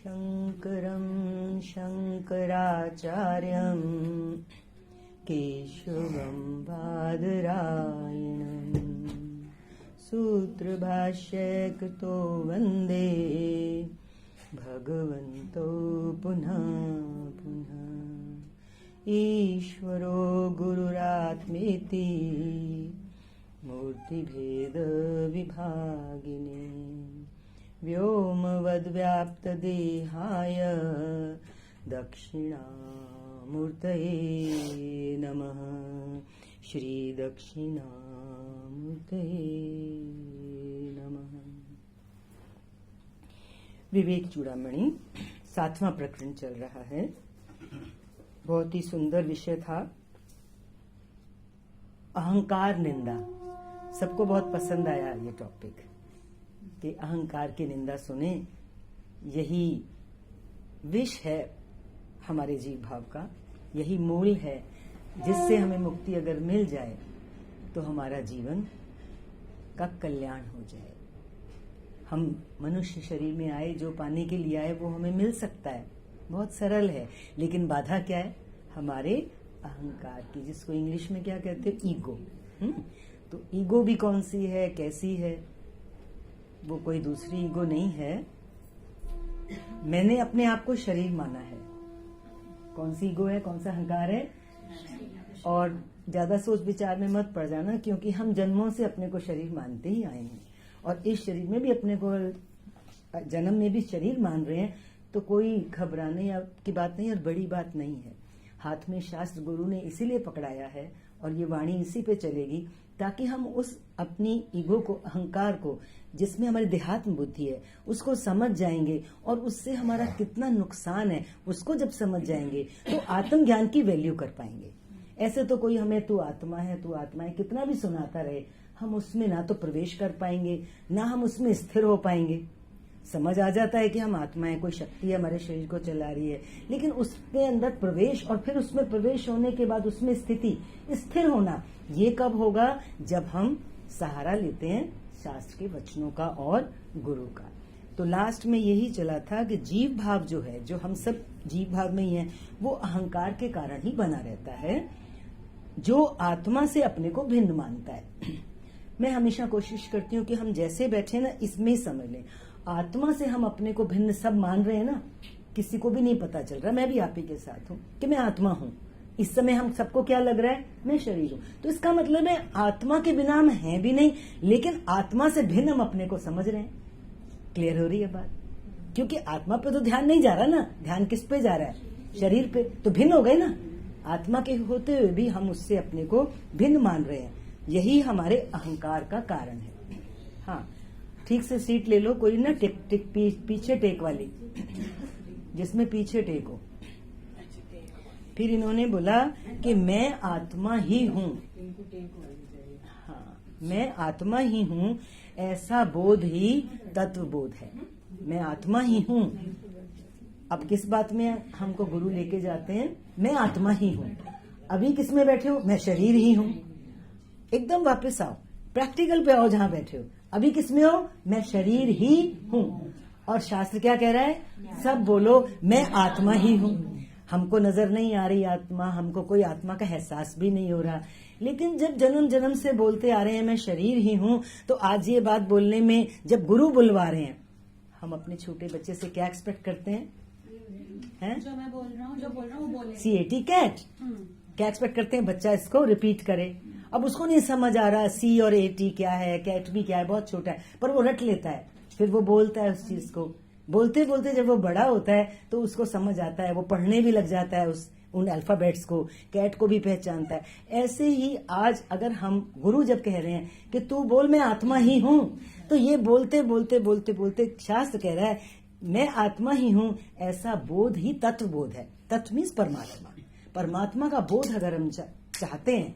शङ्करं शङ्कराचार्यं केशवं बादरायणं सूत्रभाष्यकृतो वन्दे भगवन्तो पुनः पुनः। ईश्वरो गुरुरात्मेति मूर्तिभेदविभागिने व्योमवद्व्याप्तदेहाय दक्षिणामूर्तये नमः। श्रीदक्षिणामूर्तये नमः। विवेक चूड़ामणि 7वां प्रकरण चल रहा है। बहुत ही सुंदर विषय था, अहंकार निंदा। सबको बहुत पसंद आया ये टॉपिक कि अहंकार की निंदा सुने। यही विष है हमारे जीव भाव का, यही मूल है जिससे हमें मुक्ति अगर मिल जाए तो हमारा जीवन का कल्याण हो जाए। हम मनुष्य शरीर में आए, जो पाने के लिए आए वो हमें मिल सकता है, बहुत सरल है। लेकिन बाधा क्या है? हमारे अहंकार की, जिसको इंग्लिश में क्या कहते हैं, ईगो। तो ईगो भी कौन सी है, कैसी है? वो कोई दूसरी ईगो नहीं है। मैंने अपने आप को शरीर माना है। कौन सी ईगो है, कौन सा अहंकार है? और ज्यादा सोच विचार में मत पड़ जाना, क्योंकि हम जन्मों से अपने को शरीर मानते ही आए हैं और इस शरीर में भी अपने को जन्म में भी शरीर मान रहे हैं। तो कोई घबराने की बात नहीं और बड़ी बात नहीं है। हाथ में शास्त्र गुरु ने इसीलिए पकड़ाया है और ये वाणी इसी पे चलेगी ताकि हम उस अपनी ईगो को, अहंकार को, जिसमें हमारी देहात्म बुद्धि है, उसको समझ जाएंगे और उससे हमारा कितना नुकसान है उसको जब समझ जाएंगे तो आत्मज्ञान की वैल्यू कर पाएंगे। ऐसे तो कोई हमें तू आत्मा है कितना भी सुनाता रहे, हम उसमें ना तो प्रवेश कर पाएंगे, ना हम उसमें स्थिर हो पाएंगे। समझ आ जाता है कि हम आत्मा है, कोई शक्ति है हमारे शरीर को चला रही है, लेकिन उसके अंदर प्रवेश और फिर उसमें प्रवेश होने के बाद उसमें स्थिति, स्थिर होना, ये कब होगा? जब हम सहारा लेते हैं शास्त्र के वचनों का और गुरु का। तो लास्ट में यही चला था कि जीव भाव जो है, जो हम सब जीव भाव में ही है, वो अहंकार के कारण ही बना रहता है, जो आत्मा से अपने को भिन्न मानता है। मैं हमेशा कोशिश करती हूँ कि हम जैसे बैठे ना, इसमें ही समझ लें। आत्मा से हम अपने को भिन्न सब मान रहे हैं ना, किसी को भी नहीं पता चल रहा, मैं भी आप ही के साथ हूँ कि मैं आत्मा हूँ। इस समय हम सबको क्या लग रहा है? मैं शरीर हूँ। तो इसका मतलब है आत्मा के बिना हम हैं भी नहीं, लेकिन आत्मा से भिन्न हम अपने को समझ रहे हैं। क्लियर हो रही है बात? क्योंकि आत्मा पे तो ध्यान नहीं जा रहा ना, ध्यान किस पे जा रहा है? शरीर पे। तो भिन्न हो गए ना, आत्मा के होते हुए भी हम उससे अपने को भिन्न मान रहे हैं। यही हमारे अहंकार का कारण है। हाँ, ठीक से सीट ले लो, कोई ना टिक टिक पीछे टेक वाली, जिसमें पीछे टेक हो। फिर इन्होंने बोला कि मैं आत्मा ही हूँ। हाँ, मैं आत्मा ही हूँ, ऐसा बोध ही तत्व बोध है। मैं आत्मा ही हूँ। अब किस बात में हमको गुरु लेके जाते हैं? मैं आत्मा ही हूँ। अभी किस में बैठे हो? मैं शरीर ही हूँ। एकदम वापस आओ, प्रैक्टिकल पे आओ जहाँ बैठे हो। अभी किस में हो? मैं शरीर ही हूँ। और शास्त्र क्या कह रहा है? सब बोलो मैं आत्मा ही हूँ। हमको नजर नहीं आ रही आत्मा, हमको कोई आत्मा का एहसास भी नहीं हो रहा, लेकिन जब जन्म जन्म से बोलते आ रहे हैं मैं शरीर ही हूँ, तो आज ये बात बोलने में जब गुरु बुलवा रहे हैं, हम अपने छोटे बच्चे से क्या एक्सपेक्ट करते हैं? जो मैं बोल रहा हूँ, जो बोल रहा हूँ वो बोले। CAT कैट, क्या एक्सपेक्ट करते हैं? बच्चा इसको रिपीट करे। अब उसको नहीं समझ आ रहा C और AT क्या है, कैट भी क्या है, बहुत छोटा है, पर वो रट लेता है, फिर वो बोलता है उस चीज को। बोलते बोलते जब वो बड़ा होता है तो उसको समझ आता है, वो पढ़ने भी लग जाता है उन अल्फाबेट्स को, कैट को भी पहचानता है। ऐसे ही आज अगर हम गुरु जब कह रहे हैं कि तू बोल मैं आत्मा ही हूँ, तो ये बोलते बोलते बोलते बोलते शास्त्र कह रहा है मैं आत्मा ही हूँ, ऐसा बोध ही तत्व बोध है। तत्व मीन्स परमात्मा। परमात्मा का बोध अगर हम चाहते हैं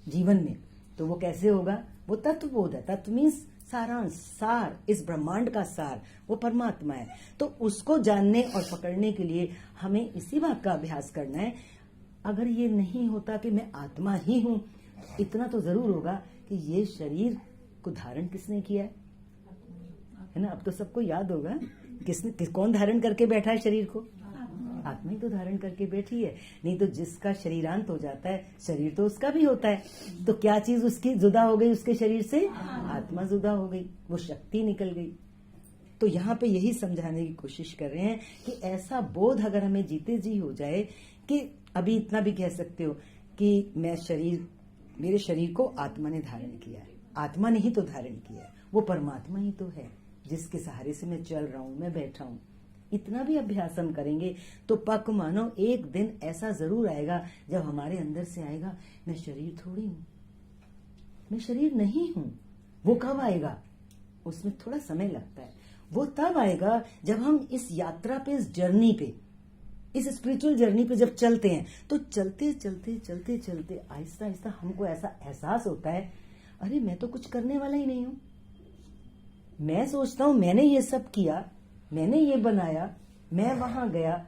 जीवन में, तो वो कैसे होगा? वो तत्व बोध है। तत्व मीन्स सारांश, सार, इस ब्रह्मांड का सार वो परमात्मा है। तो उसको जानने और पकड़ने के लिए हमें इसी बात का अभ्यास करना है। अगर ये नहीं होता कि मैं आत्मा ही हूँ, इतना तो जरूर होगा कि ये शरीर को धारण किसने किया है ना? अब तो सबको याद होगा कौन धारण करके बैठा है शरीर को? आत्मा ही तो धारण करके बैठी है। नहीं तो जिसका शरीरांत हो जाता है, शरीर तो उसका भी होता है, तो क्या चीज उसकी जुदा हो गई उसके शरीर से? आत्मा जुदा हो गई, वो शक्ति निकल गई। तो यहाँ पे यही समझाने की कोशिश कर रहे हैं कि ऐसा बोध अगर हमें जीते जी हो जाए कि अभी इतना भी कह सकते हो कि मेरे शरीर को आत्मा ने धारण किया है, आत्मा ने ही तो धारण किया है, वो परमात्मा ही तो है जिसके सहारे से मैं चल रहा हूं, मैं बैठा हूं। इतना भी अभ्यास हम करेंगे तो पक्का मानो एक दिन ऐसा जरूर आएगा जब हमारे अंदर से आएगा मैं शरीर थोड़ी हूं, मैं शरीर नहीं हूं। वो कब आएगा? उसमें थोड़ा समय लगता है। वो तब आएगा जब हम इस यात्रा पे, इस जर्नी पे, इस स्पिरिचुअल जर्नी पे जब चलते हैं, तो चलते चलते चलते चलते आहिस्ता आहिस्ता हमको ऐसा एहसास होता है अरे मैं तो कुछ करने वाला ही नहीं हूं। मैं सोचता हूं मैंने ये सब किया, मैंने ये बनाया, मैं वहां गया,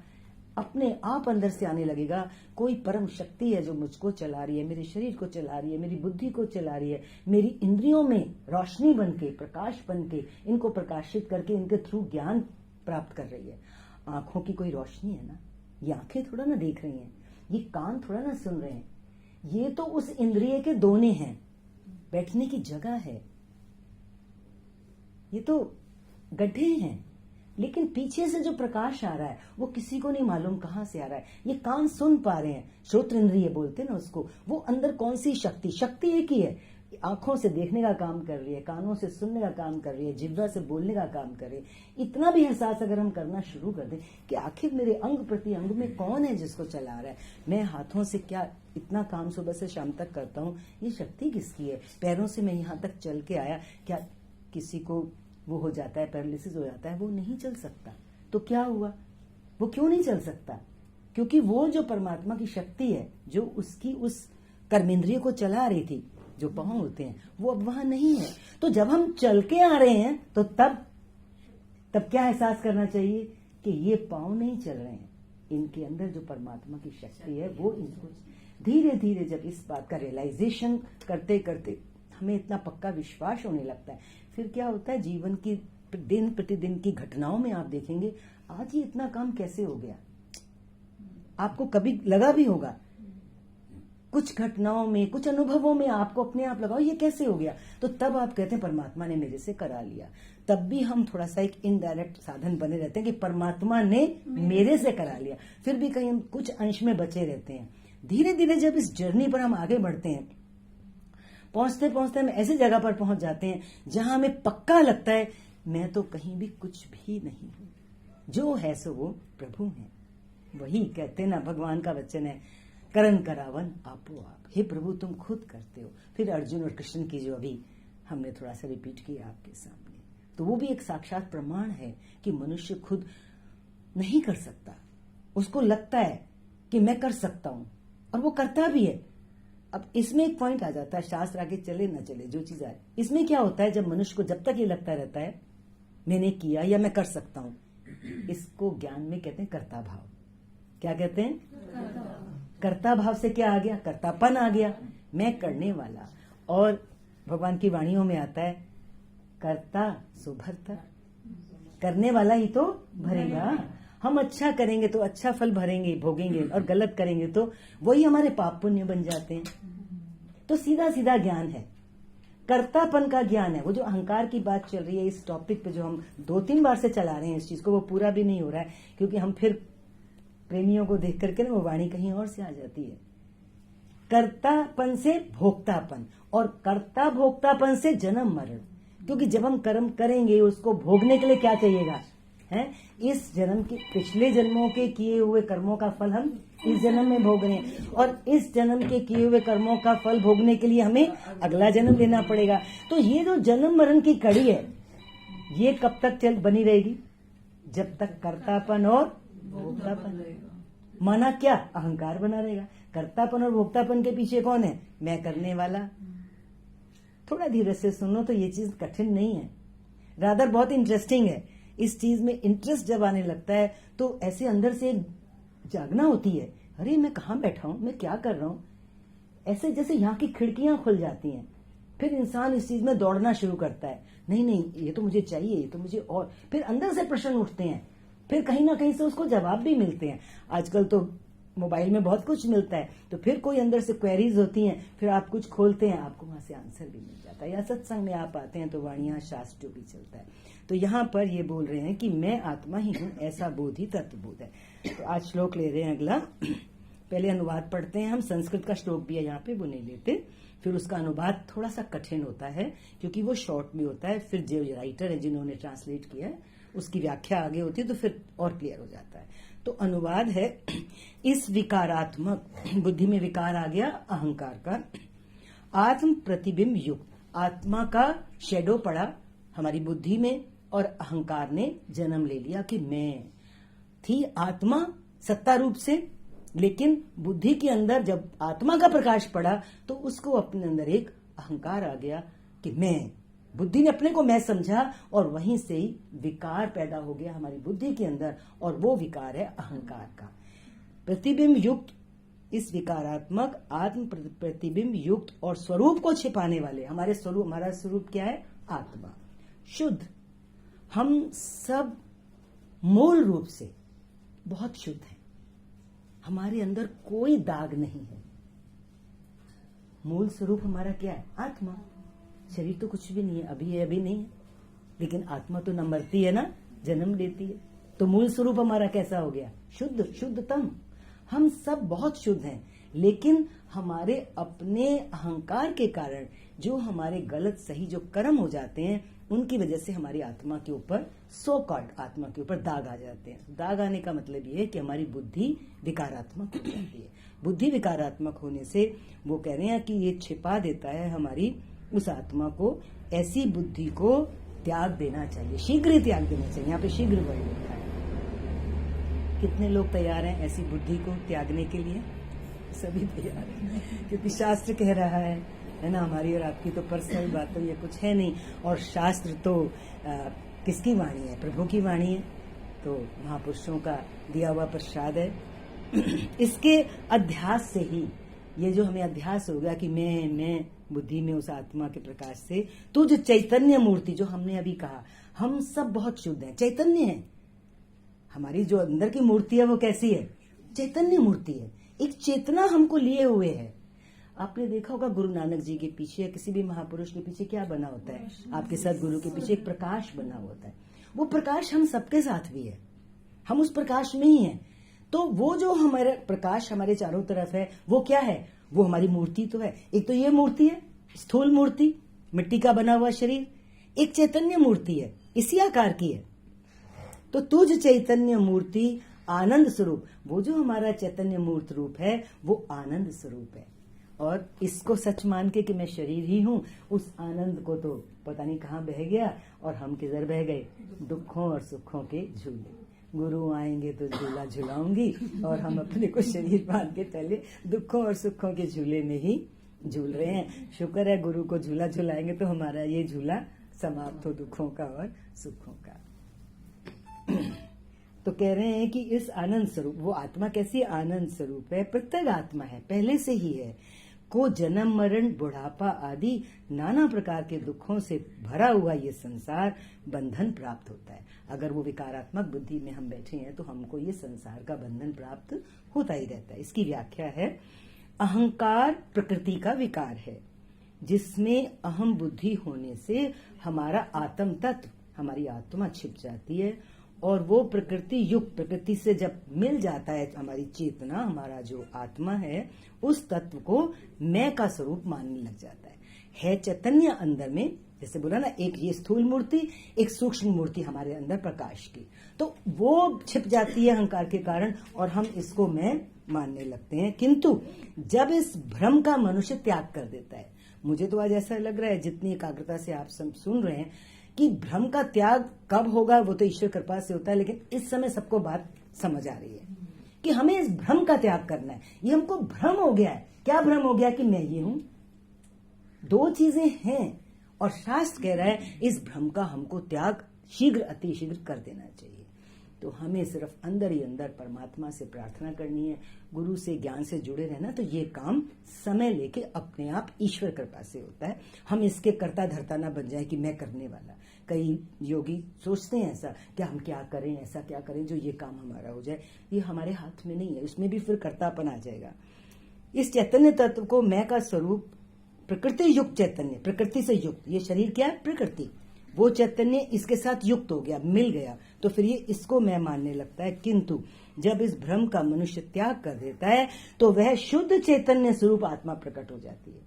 अपने आप अंदर से आने लगेगा कोई परम शक्ति है जो मुझको चला रही है, मेरे शरीर को चला रही है, मेरी बुद्धि को चला रही है, मेरी इंद्रियों में रोशनी बनके, प्रकाश बनके, इनको प्रकाशित करके इनके थ्रू ज्ञान प्राप्त कर रही है। आंखों की कोई रोशनी है ना, ये आंखें थोड़ा ना देख रही हैं, ये कान थोड़ा ना सुन रहे हैं, ये तो उस इंद्रिय के दोने हैं, बैठने की जगह है, ये तो गड्ढे हैं। लेकिन पीछे से जो प्रकाश आ रहा है वो किसी को नहीं मालूम कहां से आ रहा है। ये कान सुन पा रहे हैं, श्रोत्र इंद्रिय बोलते हैं ना उसको, वो अंदर कौन सी शक्ति, शक्ति एक ही है, आंखों से देखने का काम कर रही है, कानों से सुनने का काम कर रही है, जिह्वा से बोलने का काम कर रही है। इतना भी एहसास अगर हम करना शुरू कर दें कि आखिर मेरे अंग प्रति अंग में कौन है जिसको चला रहा है, मैं हाथों से क्या इतना काम सुबह से शाम तक करता हूँ, ये शक्ति किसकी है? पैरों से मैं यहाँ तक चल के आया, क्या किसी को वो हो जाता है, पैरालिसिस हो जाता है, वो नहीं चल सकता, तो क्या हुआ? वो क्यों नहीं चल सकता? क्योंकि वो जो परमात्मा की शक्ति है जो उसकी उस कर्मेंद्रिय को चला रही थी, जो पांव होते हैं, वो अब वहां नहीं है। तो जब हम चल के आ रहे हैं तो तब क्या एहसास करना चाहिए कि ये पांव नहीं चल रहे हैं, इनके अंदर जो परमात्मा की शक्ति है वो इनको धीरे धीरे, जब इस बात का रियलाइजेशन करते करते हमें इतना पक्का विश्वास होने लगता है, फिर क्या होता है जीवन की दिन प्रतिदिन की घटनाओं में आप देखेंगे आज ये इतना काम कैसे हो गया। आपको कभी लगा भी होगा, कुछ घटनाओं में, कुछ अनुभवों में आपको अपने आप लगाओ ये कैसे हो गया, तो तब आप कहते हैं परमात्मा ने मेरे से करा लिया। तब भी हम थोड़ा सा एक इनडायरेक्ट साधन बने रहते हैं कि परमात्मा ने मेरे से करा लिया, फिर भी कहीं हम कुछ अंश में बचे रहते हैं। धीरे धीरे जब इस जर्नी पर हम आगे बढ़ते हैं, पहुंचते पहुंचते हम ऐसी जगह पर पहुंच जाते हैं जहां हमें पक्का लगता है मैं तो कहीं भी कुछ भी नहीं हूं, जो है सो वो प्रभु है। वही कहते ना, भगवान का वचन है, करण करावन आपो आप, हे प्रभु तुम खुद करते हो। फिर अर्जुन और कृष्ण की जो अभी हमने थोड़ा सा रिपीट किया आपके सामने, तो वो भी एक साक्षात प्रमाण है कि मनुष्य खुद नहीं कर सकता, उसको लगता है कि मैं कर सकता हूं और वो करता भी है। अब इसमें एक पॉइंट आ जाता है, शास्त्र आगे चले ना चले जो चीज आए, इसमें क्या होता है जब मनुष्य को जब तक ये लगता रहता है मैंने किया या मैं कर सकता हूं, इसको ज्ञान में कहते हैं कर्ता भाव। क्या कहते हैं? कर्ता भाव से क्या आ गया? कर्तापन आ गया, मैं करने वाला। और भगवान की वाणियों में आता है कर्ता सो भरता, करने वाला ही तो भरेगा। हम अच्छा करेंगे तो अच्छा फल भरेंगे, भोगेंगे, और गलत करेंगे तो वही हमारे पाप पुण्य बन जाते हैं। तो सीधा सीधा ज्ञान है, कर्तापन का ज्ञान है। वो जो अहंकार की बात चल रही है इस टॉपिक पे, जो हम 2-3 बार से चला रहे हैं इस चीज को, वो पूरा भी नहीं हो रहा है क्योंकि हम फिर प्रेमियों को देख करके ना वो वाणी कहीं और से आ जाती है। कर्तापन से भोक्तापन, और कर्ता भोक्तापन से जन्म मरण। क्योंकि जब हम कर्म करेंगे उसको भोगने के लिए क्या चाहिएगा, है इस जन्म के, पिछले जन्मों के किए हुए कर्मों का फल हम इस जन्म में भोग रहे हैं, और इस जन्म के किए हुए कर्मों का फल भोगने के लिए हमें अगला जन्म लेना पड़ेगा। तो ये जो जन्म मरण की कड़ी है ये कब तक बनी रहेगी? जब तक कर्तापन और भोक्तापन। माना क्या? अहंकार बना रहेगा। कर्तापन और भोक्तापन के पीछे कौन है? मैं करने वाला। थोड़ा धीरे से सुनो तो ये चीज कठिन नहीं है, रादर बहुत इंटरेस्टिंग है। इस चीज में इंटरेस्ट जब आने लगता है तो ऐसे अंदर से एक जागना होती है, अरे मैं कहाँ बैठा हूं, मैं क्या कर रहा हूं। ऐसे जैसे यहाँ की खिड़कियां खुल जाती हैं, फिर इंसान इस चीज में दौड़ना शुरू करता है, नहीं नहीं ये तो मुझे चाहिए, ये तो मुझे, और फिर अंदर से प्रश्न उठते हैं, फिर कहीं ना कहीं से उसको जवाब भी मिलते हैं। आजकल तो मोबाइल में बहुत कुछ मिलता है, तो फिर कोई अंदर से क्वेरीज होती हैं, फिर आप कुछ खोलते हैं, आपको वहां से आंसर भी मिल जाता है, या सत्संग में आप आते हैं तो वाणियां शास्त्र जो भी चलता है। तो यहाँ पर ये बोल रहे हैं कि मैं आत्मा ही हूं, ऐसा बोध ही तत्वबोध है। तो आज श्लोक ले रहे हैं अगला। पहले अनुवाद पढ़ते हैं हम, संस्कृत का श्लोक भी है यहाँ पे, वो नहीं लेते। फिर उसका अनुवाद थोड़ा सा कठिन होता है क्योंकि वो शॉर्ट में होता है, फिर जो राइटर है जिन्होंने ट्रांसलेट किया है उसकी व्याख्या आगे होती है तो फिर और क्लियर हो जाता है। तो अनुवाद है, इस विकारात्मक, बुद्धि में विकार आ गया अहंकार का, आत्म प्रतिबिंब युक्त, आत्मा का शेडो पड़ा हमारी बुद्धि में और अहंकार ने जन्म ले लिया कि मैं थी आत्मा सत्ता रूप से, लेकिन बुद्धि के अंदर जब आत्मा का प्रकाश पड़ा तो उसको अपने अंदर एक अहंकार आ गया कि मैं, बुद्धि ने अपने को मैं समझा और वहीं से ही विकार पैदा हो गया हमारी बुद्धि के अंदर, और वो विकार है अहंकार का। प्रतिबिंब युक्त, इस विकारात्मक आत्म प्रतिबिंब युक्त और स्वरूप को छिपाने वाले, हमारे स्वरूप, हमारा स्वरूप क्या है? आत्मा शुद्ध। हम सब मूल रूप से बहुत शुद्ध हैं, हमारे अंदर कोई दाग नहीं है। मूल स्वरूप हमारा क्या है? आत्मा। शरीर तो कुछ भी नहीं है, अभी है अभी नहीं है, लेकिन आत्मा तो न मरती है ना जन्म लेती है। तो मूल स्वरूप हमारा कैसा हो गया? शुद्ध, शुद्धतम। हम सब बहुत शुद्ध हैं, लेकिन हमारे अपने अहंकार के कारण जो हमारे गलत सही जो कर्म हो जाते हैं, उनकी वजह से हमारी आत्मा के ऊपर, सो कॉल्ड आत्मा के ऊपर दाग आ जाते हैं। दाग आने का मतलब ये है कि हमारी बुद्धि विकारात्मक हो जाती है। बुद्धि विकारात्मक होने से वो कह रहे हैं कि ये छिपा देता है हमारी उस आत्मा को। ऐसी बुद्धि को त्याग देना चाहिए, शीघ्र ही त्याग देना चाहिए। यहाँ पे शीघ्र वर्ड होता है। कितने लोग तैयार हैं ऐसी बुद्धि को त्यागने के लिए? सभी तैयार हैं, क्योंकि शास्त्र कह रहा है ना। हमारी और आपकी तो पर्सनल बात तो ये कुछ है नहीं, और शास्त्र तो किसकी वाणी है? प्रभु की वाणी है, तो महापुरुषों का दिया हुआ प्रसाद है। इसके अध्यास से ही, ये जो हमें अध्यास हो गया कि मैं बुद्धि में उस आत्मा के प्रकाश से, तो जो चैतन्य मूर्ति, जो हमने अभी कहा, हम सब बहुत शुद्ध हैं, चैतन्य है। हमारी जो अंदर की मूर्ति है वो कैसी है? चैतन्य मूर्ति है, एक चेतना हमको लिए हुए है। आपने देखा होगा गुरु नानक जी के पीछे, किसी भी महापुरुष के पीछे क्या बना होता है? आपके सदगुरु के पीछे एक प्रकाश बना होता है। वो प्रकाश हम सबके साथ भी है, हम उस प्रकाश में ही हैं। तो वो जो हमारा प्रकाश हमारे चारों तरफ है, वो क्या है? वो हमारी मूर्ति तो है। एक तो ये मूर्ति है स्थूल मूर्ति, मिट्टी का बना हुआ शरीर, एक चैतन्य मूर्ति है, इसी आकार की है। तो तुझ चैतन्य मूर्ति आनंद स्वरूप, वो जो हमारा चैतन्य मूर्त रूप है वो आनंद स्वरूप है। और इसको सच मान के कि मैं शरीर ही हूँ, उस आनंद को तो पता नहीं कहाँ बह गया, और हम किधर बह गए? दुखों और सुखों के झूले। गुरु आएंगे तो झूला झुलाऊंगी, और हम अपने को शरीर मान के चले दुखों और सुखों के झूले में ही झूल रहे हैं। शुक्र है गुरु को झूला झुलाएंगे तो हमारा ये झूला समाप्त हो, दुखों का और सुखों का। तो कह रहे हैं कि इस आनंद स्वरूप, वो आत्मा कैसी आनंद स्वरूप है, प्रत्येक आत्मा है, पहले से ही है, को जन्म मरण बुढ़ापा आदि नाना प्रकार के दुखों से भरा हुआ ये संसार बंधन प्राप्त होता है। अगर वो विकारात्मक बुद्धि में हम बैठे हैं तो हमको ये संसार का बंधन प्राप्त होता ही रहता है। इसकी व्याख्या है, अहंकार प्रकृति का विकार है, जिसमें अहम बुद्धि होने से हमारा आत्म तत्व, हमारी आत्मा छिप जाती है, और वो प्रकृति युक्त, प्रकृति से जब मिल जाता है हमारी चेतना, हमारा जो आत्मा है, उस तत्व को मैं का स्वरूप मानने लग जाता है चैतन्य अंदर में। जैसे बोला ना, एक ये स्थूल मूर्ति, एक सूक्ष्म मूर्ति हमारे अंदर प्रकाश की, तो वो छिप जाती है अहंकार के कारण, और हम इसको मैं मानने लगते हैं। किंतु जब इस भ्रम का मनुष्य त्याग कर देता है, मुझे तो आज ऐसा लग रहा है, जितनी एकाग्रता से आप सब सुन रहे हैं, कि भ्रम का त्याग कब होगा वो तो ईश्वर कृपा से होता है, लेकिन इस समय सबको बात समझ आ रही है कि हमें इस भ्रम का त्याग करना है। ये हमको भ्रम हो गया है। क्या भ्रम हो गया? कि मैं ये हूं। दो चीजें हैं, और शास्त्र कह रहा है इस भ्रम का हमको त्याग शीघ्र, अति शीघ्र कर देना चाहिए। तो हमें सिर्फ अंदर ही अंदर परमात्मा से प्रार्थना करनी है, गुरु से ज्ञान से जुड़े रहना। तो ये काम समय लेके अपने आप ईश्वर कृपा से होता है। हम इसके कर्ता धर्ता ना बन जाए कि मैं करने वाला। कई योगी सोचते हैं ऐसा कि हम क्या करें, ऐसा क्या करें जो ये काम हमारा हो जाए। ये हमारे हाथ में नहीं है, उसमें भी फिर कर्तापन आ जाएगा। इस चैतन्य तत्व को मैं का स्वरूप प्रकृति युक्त चैतन्य, प्रकृति से युक्त। ये शरीर क्या है? प्रकृति। वो चैतन्य इसके साथ युक्त हो गया, मिल गया, तो फिर ये इसको मैं मानने लगता है। किंतु जब इस भ्रम का मनुष्य त्याग कर देता है तो वह शुद्ध चैतन्य स्वरूप आत्मा प्रकट हो जाती है।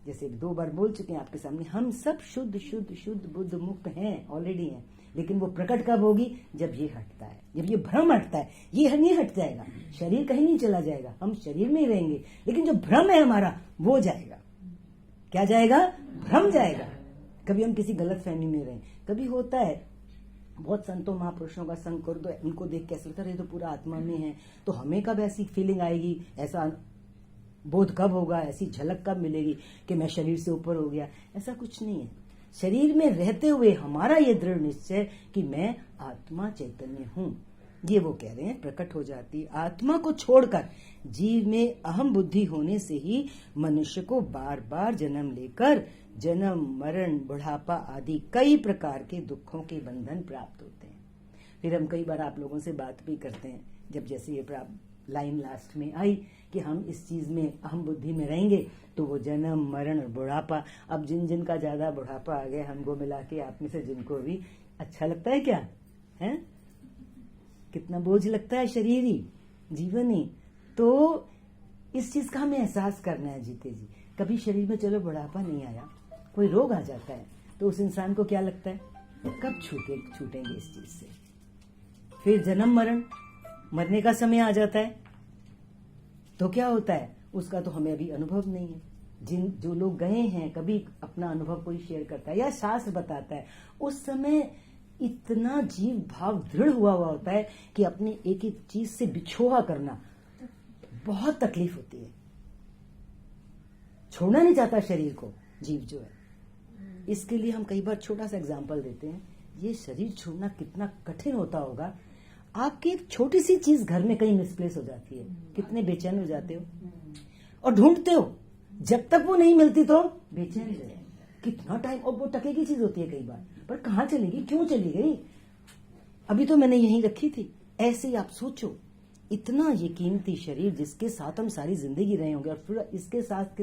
जैसे 2 बार बोल चुके हैं आपके सामने, हम सब शुद्ध शुद्ध शुद्ध बुद्ध मुक्त हैं, ऑलरेडी हैं। लेकिन वो प्रकट कब होगी? जब ये हटता है, जब ये भ्रम हटता है। ये नहीं हट जाएगा, शरीर कहीं नहीं चला जाएगा, हम शरीर में ही रहेंगे, लेकिन जो भ्रम है हमारा वो जाएगा। क्या जाएगा? भ्रम जाएगा। कभी हम किसी गलत फहमी में रहें, कभी होता है बहुत संतों महापुरुषों का संग कर दो, उनको देख के ऐसा लगता है ये तो पूरा आत्मा में है, तो हमें कब ऐसी फीलिंग आएगी, ऐसा बोध कब होगा, ऐसी झलक कब मिलेगी कि मैं शरीर से ऊपर हो गया? ऐसा कुछ नहीं है। शरीर में रहते हुए हमारा ये दृढ़ निश्चय कि मैं आत्मा चैतन्य हूं, ये वो कह रहे हैं प्रकट हो जाती। आत्मा को छोड़कर जीव में अहम बुद्धि होने से ही मनुष्य को बार बार जन्म लेकर जन्म मरण बुढ़ापा आदि कई प्रकार के दुखों के बंधन प्राप्त होते हैं। फिर हम कई बार आप लोगों से बात भी करते हैं, जब जैसे ये लाइन लास्ट में आई कि हम इस चीज में अहम बुद्धि में रहेंगे तो वो जन्म मरण और बुढ़ापा। अब जिन जिन का ज्यादा बुढ़ापा आ गया, हमको मिला के आप में से जिनको भी अच्छा लगता है क्या है? कितना बोझ लगता है शरीर ही, जीवन ही। तो इस चीज का हमें एहसास करना है जीते जी। कभी शरीर में चलो बुढ़ापा नहीं आया, कोई रोग आ जाता है, तो उस इंसान को क्या लगता है कब छूटेंगे इस चीज से। फिर जन्म मरण, मरने का समय आ जाता है तो क्या होता है, उसका तो हमें अभी अनुभव नहीं है। जो लोग गए हैं, कभी अपना अनुभव कोई शेयर करता है या शास्त्र बताता है, उस समय इतना जीव भाव दृढ़ हुआ होता है कि अपनी एक एक चीज से बिछोहा करना बहुत तकलीफ होती है। छोड़ना नहीं चाहता शरीर को जीव जो है। इसके लिए हम कई बार छोटा सा एग्जाम्पल देते हैं, ये शरीर छोड़ना कितना कठिन होता होगा। आपकी एक छोटी सी चीज घर में कहीं मिसप्लेस हो जाती है, कितने बेचैन हो जाते हो और ढूंढते हो, जब तक वो नहीं मिलती तो बेचैन रहे। कितना टाइम, और वो टके की चीज होती है कई बार, पर कहाँ चली गई, क्यों चली गई, अभी तो मैंने यहीं रखी थी। ऐसे ही आप सोचो, इतना ये कीमती शरीर जिसके साथ हम सारी जिंदगी रहे होंगे, और फिर इसके साथ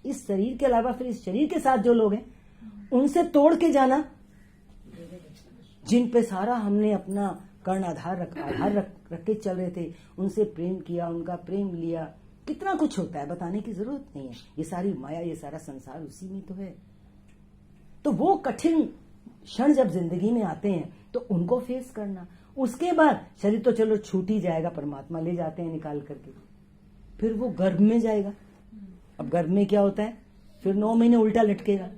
इस शरीर के अलावा फिर इस शरीर के साथ जो लोग हैं उनसे तोड़ के जाना, जिन पे सारा हमने अपना कर्ण आधार रख के चल रहे थे, उनसे प्रेम किया, उनका प्रेम लिया। कितना कुछ होता है, बताने की जरूरत नहीं है। ये सारी माया, ये सारा संसार उसी में तो है। तो वो कठिन क्षण जब जिंदगी में आते हैं तो उनको फेस करना। उसके बाद शरीर तो चलो छूट ही जाएगा, परमात्मा ले जाते हैं निकाल करके, फिर वो गर्भ में जाएगा। अब गर्भ में क्या होता है, फिर 9 महीने उल्टा लटकेगा,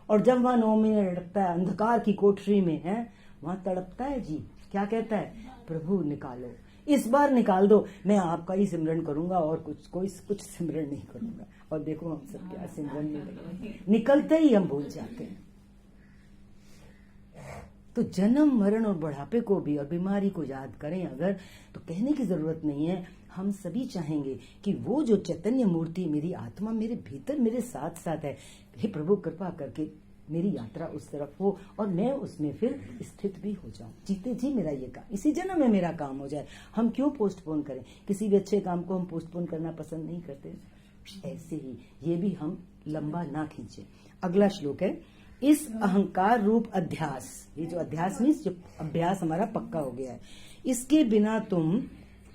और जब वहां 9 महीने लटकता है अंधकार की कोठरी में है, वहां तड़पता है जी, क्या कहता है, प्रभु निकालो, इस बार निकाल दो, मैं आपका ही सिमरन करूंगा और कुछ सिमरन नहीं करूंगा। और देखो हम सब क्या सिमरन में लगे, निकलते ही हम भूल जाते हैं। तो जन्म मरण और बुढ़ापे को भी और बीमारी को याद करें अगर, तो कहने की जरूरत नहीं है। हम सभी चाहेंगे कि वो जो चैतन्य मूर्ति मेरी आत्मा मेरे भीतर मेरे साथ साथ है, हे प्रभु कृपा करके मेरी यात्रा उस तरफ हो और मैं उसमें फिर स्थित भी हो जाऊं। जीते जी मेरा ये काम, इसी जन्म में मेरा काम हो जाए। हम क्यों पोस्टपोन करें, किसी भी अच्छे काम को हम पोस्टपोन करना पसंद नहीं करते। ऐसे ही ये भी हम लंबा ना खींचे। अगला श्लोक है, इस अहंकार रूप अध्यास, ये जो अध्यास मीन्स जो अभ्यास हमारा पक्का हो गया है, इसके बिना तुम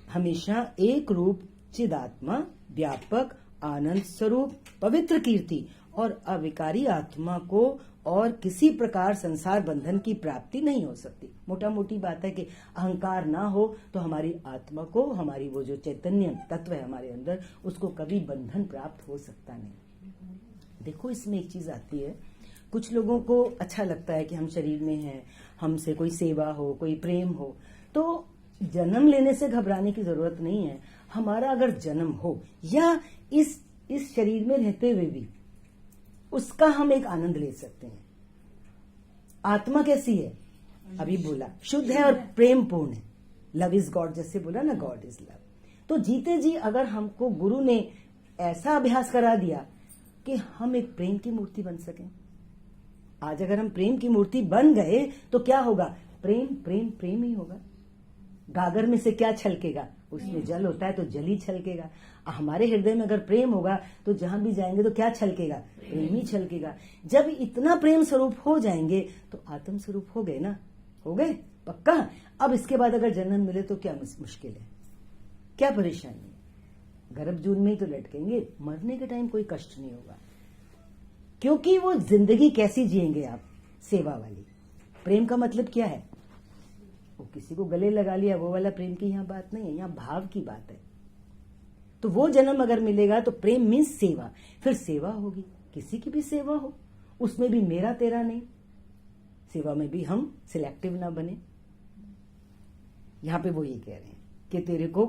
हमेशा एक रूप चिदात्मा व्यापक आनंद स्वरूप पवित्र कीर्ति और अविकारी आत्मा को और किसी प्रकार संसार बंधन की प्राप्ति नहीं हो सकती। मोटा मोटी बात है कि अहंकार ना हो तो हमारी आत्मा को, हमारी वो जो चैतन्य तत्व है हमारे अंदर, उसको कभी बंधन प्राप्त हो सकता नहीं। देखो इसमें एक चीज आती है, कुछ लोगों को अच्छा लगता है कि हम शरीर में हैं, हमसे कोई सेवा हो, कोई प्रेम हो, तो जन्म लेने से घबराने की जरूरत नहीं है। हमारा अगर जन्म हो या इस शरीर में रहते हुए भी उसका हम एक आनंद ले सकते हैं। आत्मा कैसी है, अभी बोला, शुद्ध है और प्रेम पूर्ण है। लव इज गॉड जैसे बोला ना, गॉड इज लव। तो जीते जी अगर हमको गुरु ने ऐसा अभ्यास करा दिया कि हम एक प्रेम की मूर्ति बन सकें, आज अगर हम प्रेम की मूर्ति बन गए तो क्या होगा? प्रेम प्रेम प्रेम ही होगा। गागर में से क्या छलकेगा? उसमें जल होता है तो जल ही छलकेगा। हमारे हृदय में अगर प्रेम होगा तो जहां भी जाएंगे तो क्या छलकेगा? प्रेम ही छलकेगा। जब इतना प्रेम स्वरूप हो जाएंगे तो आत्म स्वरूप हो गए ना, हो गए पक्का। अब इसके बाद अगर जन्म मिले तो क्या मुश्किल है, क्या परेशानी है? गर्भ जून में ही तो लटकेंगे, मरने के टाइम कोई कष्ट नहीं होगा, क्योंकि वो जिंदगी कैसी जिएंगे आप? सेवा वाली। प्रेम का मतलब क्या है? वो किसी को गले लगा लिया वो वाला प्रेम की यहाँ बात नहीं है, यहाँ भाव की बात है। तो वो जन्म अगर मिलेगा तो प्रेम मीन्स सेवा, फिर सेवा होगी, किसी की भी सेवा हो, उसमें भी मेरा तेरा नहीं, सेवा में भी हम सिलेक्टिव ना बने। यहां पे वो ये कह रहे हैं कि तेरे को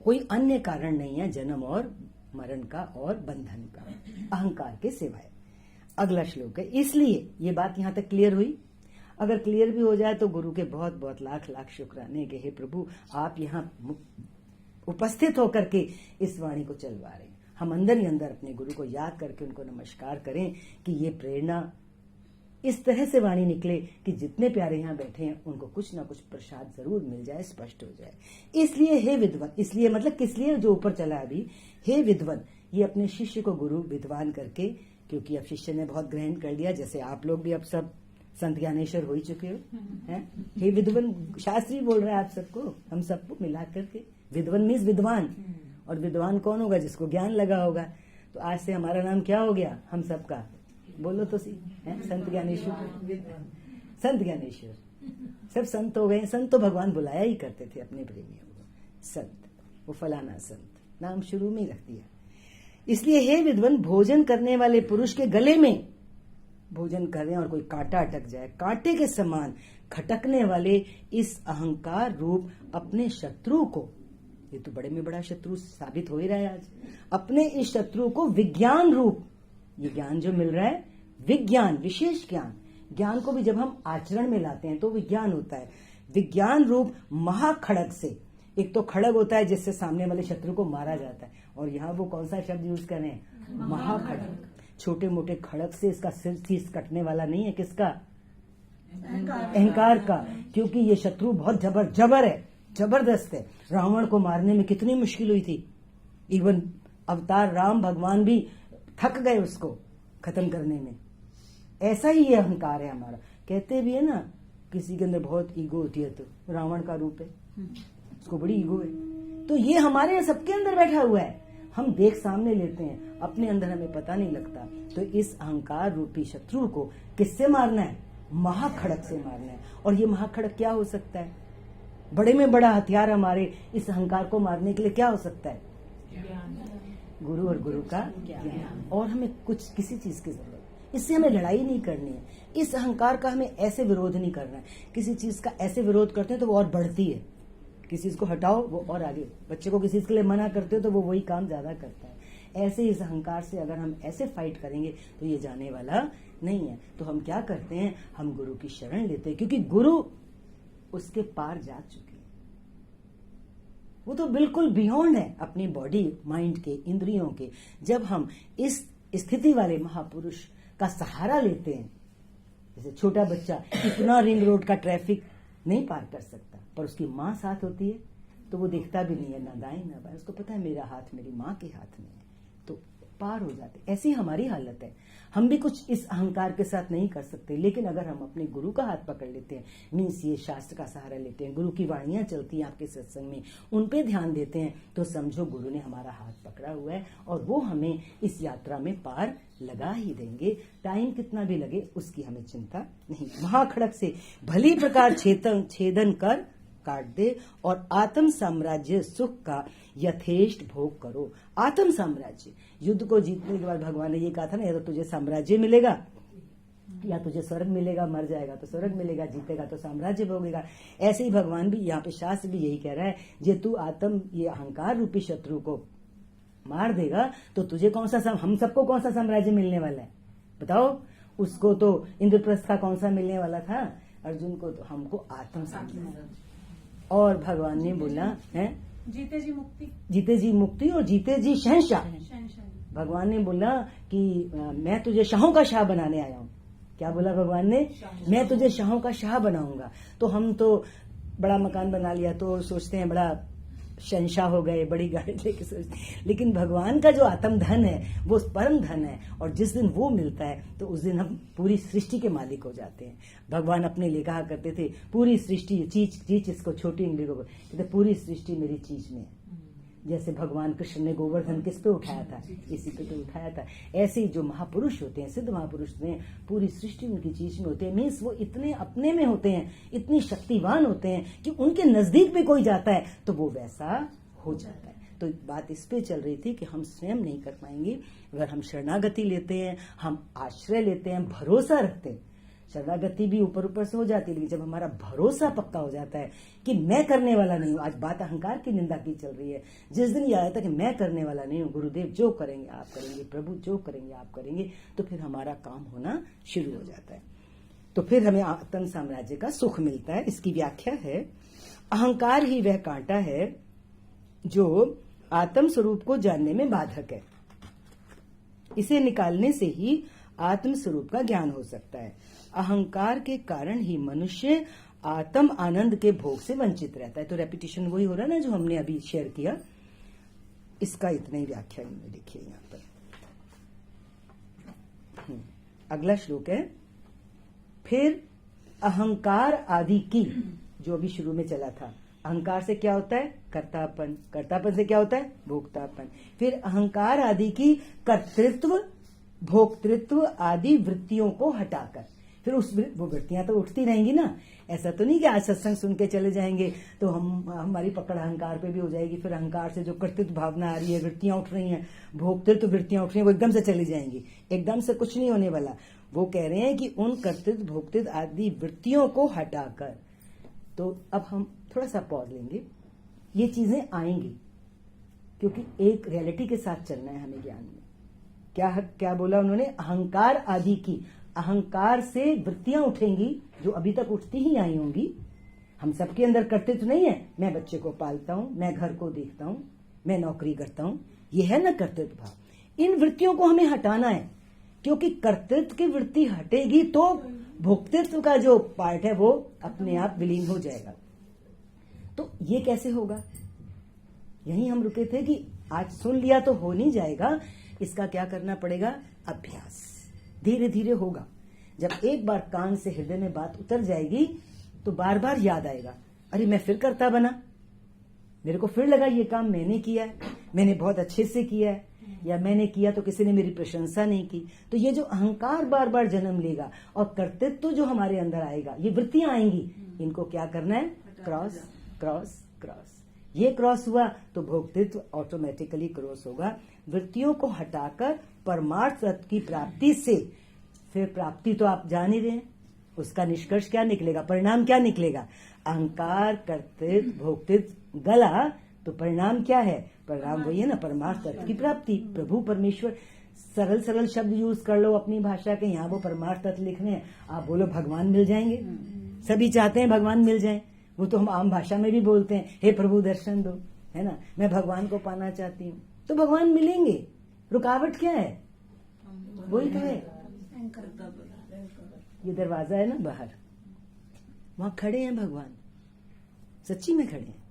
कोई अन्य कारण नहीं है जन्म और मरण का और बंधन का, अहंकार के सिवाय। अगला श्लोक है। इसलिए ये बात यहां तक क्लियर हुई। अगर क्लियर भी हो जाए तो गुरु के बहुत बहुत लाख लाख शुक्राने के, हे प्रभु आप यहां उपस्थित होकर के इस वाणी को चलवा रहे हैं। हम अंदर ही अंदर अपने गुरु को याद करके उनको नमस्कार करें कि ये प्रेरणा इस तरह से वाणी निकले कि जितने प्यारे यहाँ बैठे हैं उनको कुछ ना कुछ प्रसाद जरूर मिल जाए, स्पष्ट हो जाए। इसलिए हे विद्वान, इसलिए मतलब किस लिए जो ऊपर चला अभी, हे विद्वान, ये अपने शिष्य को गुरु विद्वान करके, क्योंकि अब शिष्य ने बहुत ग्रहण कर लिया, जैसे आप लोग भी अब सब संत ज्ञानेश्वर हो ही चुके हो हैं। हे विद्वान शास्त्री बोल रहा है आप सबको, हम सबको मिला करके। विद्वान मीन्स विद्वान, और विद्वान कौन होगा? जिसको ज्ञान लगा होगा। तो आज से हमारा नाम क्या हो गया हम सबका? बोलो तो सी, संत ज्ञानेश्वर। संत ज्ञानेश्वर, सब संत हो गए। संत तो भगवान बुलाया ही करते थे अपने प्रेमियों को, संत, वो फलाना संत, नाम शुरू में ही रख दिया। इसलिए हे विद्वान, भोजन करने वाले पुरुष के गले में भोजन करें और कोई कांटा अटक जाए, कांटे के समान खटकने वाले इस अहंकार रूप अपने शत्रु को, ये तो बड़े में बड़ा शत्रु साबित हो ही रहा है आज, अपने इस शत्रु को विज्ञान रूप, ये ज्ञान जो मिल रहा है विज्ञान, विशेष ज्ञान, ज्ञान को भी जब हम आचरण में लाते हैं तो विज्ञान होता है। विज्ञान रूप महाखड़ग से, एक तो खड़ग होता है जिससे सामने वाले शत्रु को मारा जाता है, और यहाँ वो कौन सा शब्द यूज कर रहे हैं? महाखड़ग। छोटे मोटे खड़ग से इसका सिर चीज कटने वाला नहीं है, किसका? अहंकार का, क्योंकि ये शत्रु बहुत जबर है, जबरदस्त है। रावण को मारने में कितनी मुश्किल हुई थी, इवन अवतार राम भगवान भी थक गए उसको खत्म करने में। ऐसा ही ये अहंकार है हमारा। कहते भी है ना, किसी के अंदर बहुत ईगो होती है तो रावण का रूप है, उसको बड़ी ईगो है। तो ये हमारे सबके अंदर बैठा हुआ है, हम देख सामने लेते हैं, अपने अंदर हमें पता नहीं लगता। तो इस अहंकार रूपी शत्रु को किससे मारना है? महाखड़क से मारना है। और ये महाखड़क क्या हो सकता है? बड़े में बड़ा हथियार हमारे इस अहंकार को मारने के लिए क्या हो सकता है? गुरु और गुरु का ज्ञान। और हमें कुछ किसी चीज की जरूरत, इससे हमें लड़ाई नहीं करनी है। इस अहंकार का हमें ऐसे विरोध नहीं करना है। किसी चीज का ऐसे विरोध करते हैं तो वो और बढ़ती है, किसी चीज को हटाओ वो और आगे। बच्चे को किसी चीज के लिए मना करते हो तो वो वही काम ज्यादा करता है। ऐसे इस अहंकार से अगर हम ऐसे फाइट करेंगे तो ये जाने वाला नहीं है। तो हम क्या करते हैं? हम गुरु की शरण लेते हैं, क्योंकि गुरु उसके पार जा चुके हैं। वो तो बिल्कुल बियॉन्ड है अपनी बॉडी, माइंड के, इंद्रियों के। जब हम इस स्थिति वाले महापुरुष का सहारा लेते हैं, जैसे छोटा बच्चा इतना रिंग रोड का ट्रैफिक नहीं पार कर सकता, पर उसकी माँ साथ होती है तो वो देखता भी नहीं है, ना दाएं ना बाएं, उसको पता है मेरा हाथ मेरी माँ के हाथ में है, तो पार हो जाते। ऐसी हमारी हालत है। हम भी कुछ इस अहंकार के साथ नहीं कर सकते, लेकिन अगर हम अपने गुरु का हाथ पकड़ लेते हैं, मीन्स ये शास्त्र का सहारा लेते हैं, गुरु की वाणियां चलती हैं आपके सत्संग में, उन पे ध्यान देते हैं, तो समझो गुरु ने हमारा हाथ पकड़ा हुआ है और वो हमें इस यात्रा में पार लगा ही देंगे। टाइम कितना भी लगे उसकी हमें चिंता नहीं। महाखड़क से भली प्रकार छेदन कर काट दे और आत्म साम्राज्य सुख का यथेष्ट भोग करो। आत्म साम्राज्य, युद्ध को जीतने के बाद भगवान ने ये कहा था ना, या तो तुझे साम्राज्य मिलेगा या तुझे स्वर्ग मिलेगा, मर जाएगा तो स्वर्ग मिलेगा, जीतेगा तो साम्राज्य भोगेगा। ऐसे ही भगवान भी यहाँ पे शास्त्र भी यही कह रहा है, जे तू आत्म ये अहंकार रूपी शत्रु को मार देगा तो तुझे कौन सा हम सबको कौन सा साम्राज्य मिलने वाला है बताओ? उसको तो इंद्रप्रस्थ का कौन सा मिलने वाला था अर्जुन को, तो हमको आत्म साम्राज्य। और भगवान ने बोला है जीते जी मुक्ति, जीते जी मुक्ति और जीते जी शहंशाह। शहंशाही। भगवान ने बोला कि मैं तुझे शाहों का शाह बनाने आया हूँ। क्या बोला भगवान ने? मैं तुझे शाहों का शाह बनाऊंगा। तो हम तो बड़ा मकान बना लिया तो सोचते हैं बड़ा शहंशाह हो गए, बड़ी गाड़ी लेके सोचते हैं, लेकिन भगवान का जो आत्म धन है वो परम धन है, और जिस दिन वो मिलता है तो उस दिन हम पूरी सृष्टि के मालिक हो जाते हैं। भगवान अपने लिए कहा करते थे पूरी सृष्टि, चीज इसको छोटी इंग्लिश को कहते, पूरी सृष्टि मेरी चीज में है। जैसे भगवान कृष्ण ने गोवर्धन किस पे उठाया था? इसी पे तो उठाया था। ऐसे ही जो महापुरुष होते हैं, सिद्ध महापुरुष होते हैं, पूरी सृष्टि उनकी चीज में होते हैं। मीन्स वो इतने अपने में होते हैं, इतनी शक्तिवान होते हैं कि उनके नजदीक भी कोई जाता है तो वो वैसा हो जाता है। तो बात इस पे चल रही थी कि हम स्वयं नहीं कर पाएंगे अगर हम शरणागति लेते हैं, हम आश्रय लेते हैं, भरोसा रखते हैं। शरणागति भी ऊपर ऊपर से हो जाती है, लेकिन जब हमारा भरोसा पक्का हो जाता है कि मैं करने वाला नहीं हूं, आज बात अहंकार की निंदा की चल रही है, जिस दिन ये आया था कि मैं करने वाला नहीं हूं, गुरुदेव जो करेंगे आप करेंगे, प्रभु जो करेंगे आप करेंगे, तो फिर हमारा काम होना शुरू हो जाता है। तो फिर हमें आत्म साम्राज्य का सुख मिलता है। इसकी व्याख्या है, अहंकार ही वह कांटा है जो आत्म स्वरूप को जानने में बाधक है। इसे निकालने से ही आत्म स्वरूप का ज्ञान हो सकता है। अहंकार के कारण ही मनुष्य आत्म आनंद के भोग से वंचित रहता है। तो रेपिटेशन वही हो रहा है ना जो हमने अभी शेयर किया। इसका इतना ही व्याख्या इन्होंने लिखी है यहाँ पर। अगला श्लोक है, फिर अहंकार आदि की, जो अभी शुरू में चला था, अहंकार से क्या होता है? कर्तापन, कर्तापन से क्या होता है? भोक्तापन। फिर अहंकार आदि की कर्तृत्व भोक्तृत्व आदि वृत्तियों को हटाकर, फिर वो वृत्तियां तो उठती रहेंगी ना। ऐसा तो नहीं कि आज सत्संग सुन के चले जाएंगे तो हमारी पकड़ अहंकार पे भी हो जाएगी। फिर अहंकार से जो कर्तृत्व भावना आ रही है, वृत्तियां उठ रही हैं, भोक्तृत्व वृत्तियां उठ रही हैं, वो एकदम से चली जाएंगी। एकदम से कुछ नहीं होने वाला। वो कह रहे हैं कि उन कर्तृत्व भोक्तृत्व आदि वृत्तियों को हटाकर। तो अब हम थोड़ा सा पॉज लेंगे। ये चीजें आएंगी क्योंकि एक रियलिटी के साथ चलना है हमें ज्ञान में। क्या बोला उन्होंने? अहंकार आदि की, अहंकार से वृत्तियां उठेंगी जो अभी तक उठती ही आई होंगी। हम सबके अंदर कर्तृत्व नहीं है, मैं बच्चे को पालता हूं, मैं घर को देखता हूं, मैं नौकरी करता हूं, ये है ना कर्तृत्व भाव। इन वृत्तियों को हमें हटाना है, क्योंकि कर्तृत्व की वृत्ति हटेगी तो भोक्तृत्व का जो पार्ट है वो अपने आप विलीन हो जाएगा। तो ये कैसे होगा? यही हम रुके थे कि आज सुन लिया तो हो नहीं जाएगा, इसका क्या करना पड़ेगा? अभ्यास। धीरे धीरे होगा। जब एक बार कान से हृदय में बात उतर जाएगी तो बार बार याद आएगा, अरे मैं फिर करता बना, मेरे को फिर लगा ये काम मैंने किया है, मैंने बहुत अच्छे से किया है, या मैंने किया तो किसी ने मेरी प्रशंसा नहीं की। तो ये जो अहंकार बार बार जन्म लेगा और कर्तृत्व जो हमारे अंदर आएगा, ये वृत्तियां आएंगी, इनको क्या करना है? Cross cross cross. ये क्रॉस हुआ तो भोक्तृत्व ऑटोमेटिकली क्रॉस होगा। वृत्तियों को हटाकर परमार्थ तत्व की प्राप्ति से, फिर प्राप्ति तो आप जान ही रहे हैं, उसका निष्कर्ष क्या निकलेगा, परिणाम क्या निकलेगा? अहंकार कर्तृत्व भोक्तृत्व गला, तो परिणाम क्या है? परिणाम वही है ना, परमार्थ तत्व की प्राप्ति। प्रभु परमेश्वर, सरल सरल शब्द यूज कर लो अपनी भाषा के। यहाँ वो परमार्थ तत्व लिख रहे हैं, आप बोलो भगवान मिल जाएंगे। सभी चाहते हैं भगवान मिल जाए, वो तो हम आम भाषा में भी बोलते हैं, हे प्रभु दर्शन दो, है ना, मैं भगवान को पाना चाहती हूँ। तो भगवान मिलेंगे, रुकावट क्या है? वही तो है, ये दरवाजा है ना बाहर, वहां खड़े हैं भगवान, सच्ची में खड़े हैं,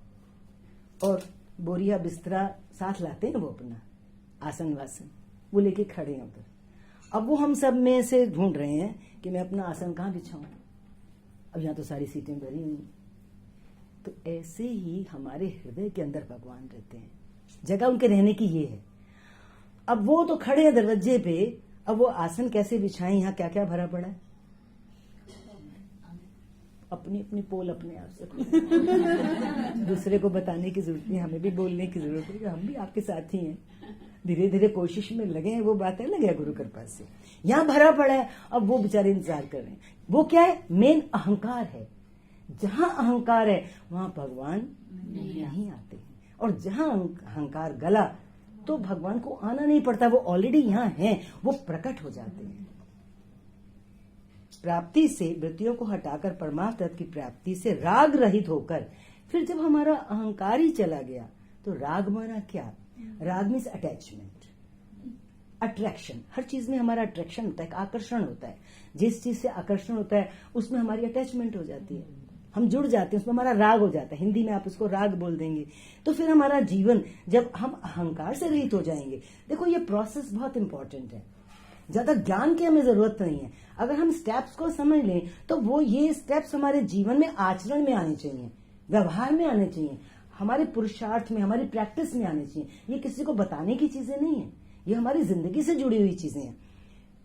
और बोरिया बिस्तरा साथ लाते हैं वो अपना, आसन वासन वो लेके खड़े हैं उधर। अब वो हम सब में से ढूंढ रहे हैं कि मैं अपना आसन कहाँ बिछाऊं। अब यहाँ तो सारी सीटें भरी हुई। तो ऐसे ही हमारे हृदय के अंदर भगवान रहते हैं, जगह उनके रहने की ये है। अब वो तो खड़े हैं दरवाजे पे, अब वो आसन कैसे बिछाएं? यहाँ क्या क्या भरा पड़ा है? अपनी अपनी पोल अपने आप से दूसरे को बताने की जरूरत नहीं, हमें भी बोलने की जरूरत है कि हम भी आपके साथ ही हैं, धीरे धीरे कोशिश में लगे हैं। वो बात है लगे गुरु कृपा से, यहाँ भरा पड़ा है। अब वो बेचारे इंतजार कर रहे हैं। वो क्या है? मेन अहंकार है। जहां अहंकार है वहां भगवान नहीं आते हैं, और जहां अहंकार गला तो भगवान को आना नहीं पड़ता, वो ऑलरेडी यहाँ हैं, वो प्रकट हो जाते हैं। प्राप्ति से, वृत्तियों को हटाकर परमार्थ तत्व की प्राप्ति से राग रहित होकर फिर जब हमारा अहंकार ही चला गया तो राग माना क्या? राग मीन्स अटैचमेंट, अट्रैक्शन। हर चीज में हमारा अट्रैक्शन होता है, आकर्षण होता है। जिस चीज से आकर्षण होता है उसमें हमारी अटैचमेंट हो जाती है, हम जुड़ जाते हैं, उसमें हमारा राग हो जाता है। हिंदी में आप उसको राग बोल देंगे। तो फिर हमारा जीवन, जब हम अहंकार से रहित हो जाएंगे, देखो ये प्रोसेस बहुत इंपॉर्टेंट है, ज्यादा ज्ञान की हमें जरूरत नहीं है। अगर हम स्टेप्स को समझ लें तो वो ये स्टेप्स हमारे जीवन में आचरण में आने चाहिए, व्यवहार में आने चाहिए, हमारे पुरुषार्थ में, हमारी प्रैक्टिस में आने चाहिए। ये किसी को बताने की चीजें नहीं है, ये हमारी जिंदगी से जुड़ी हुई चीजें हैं।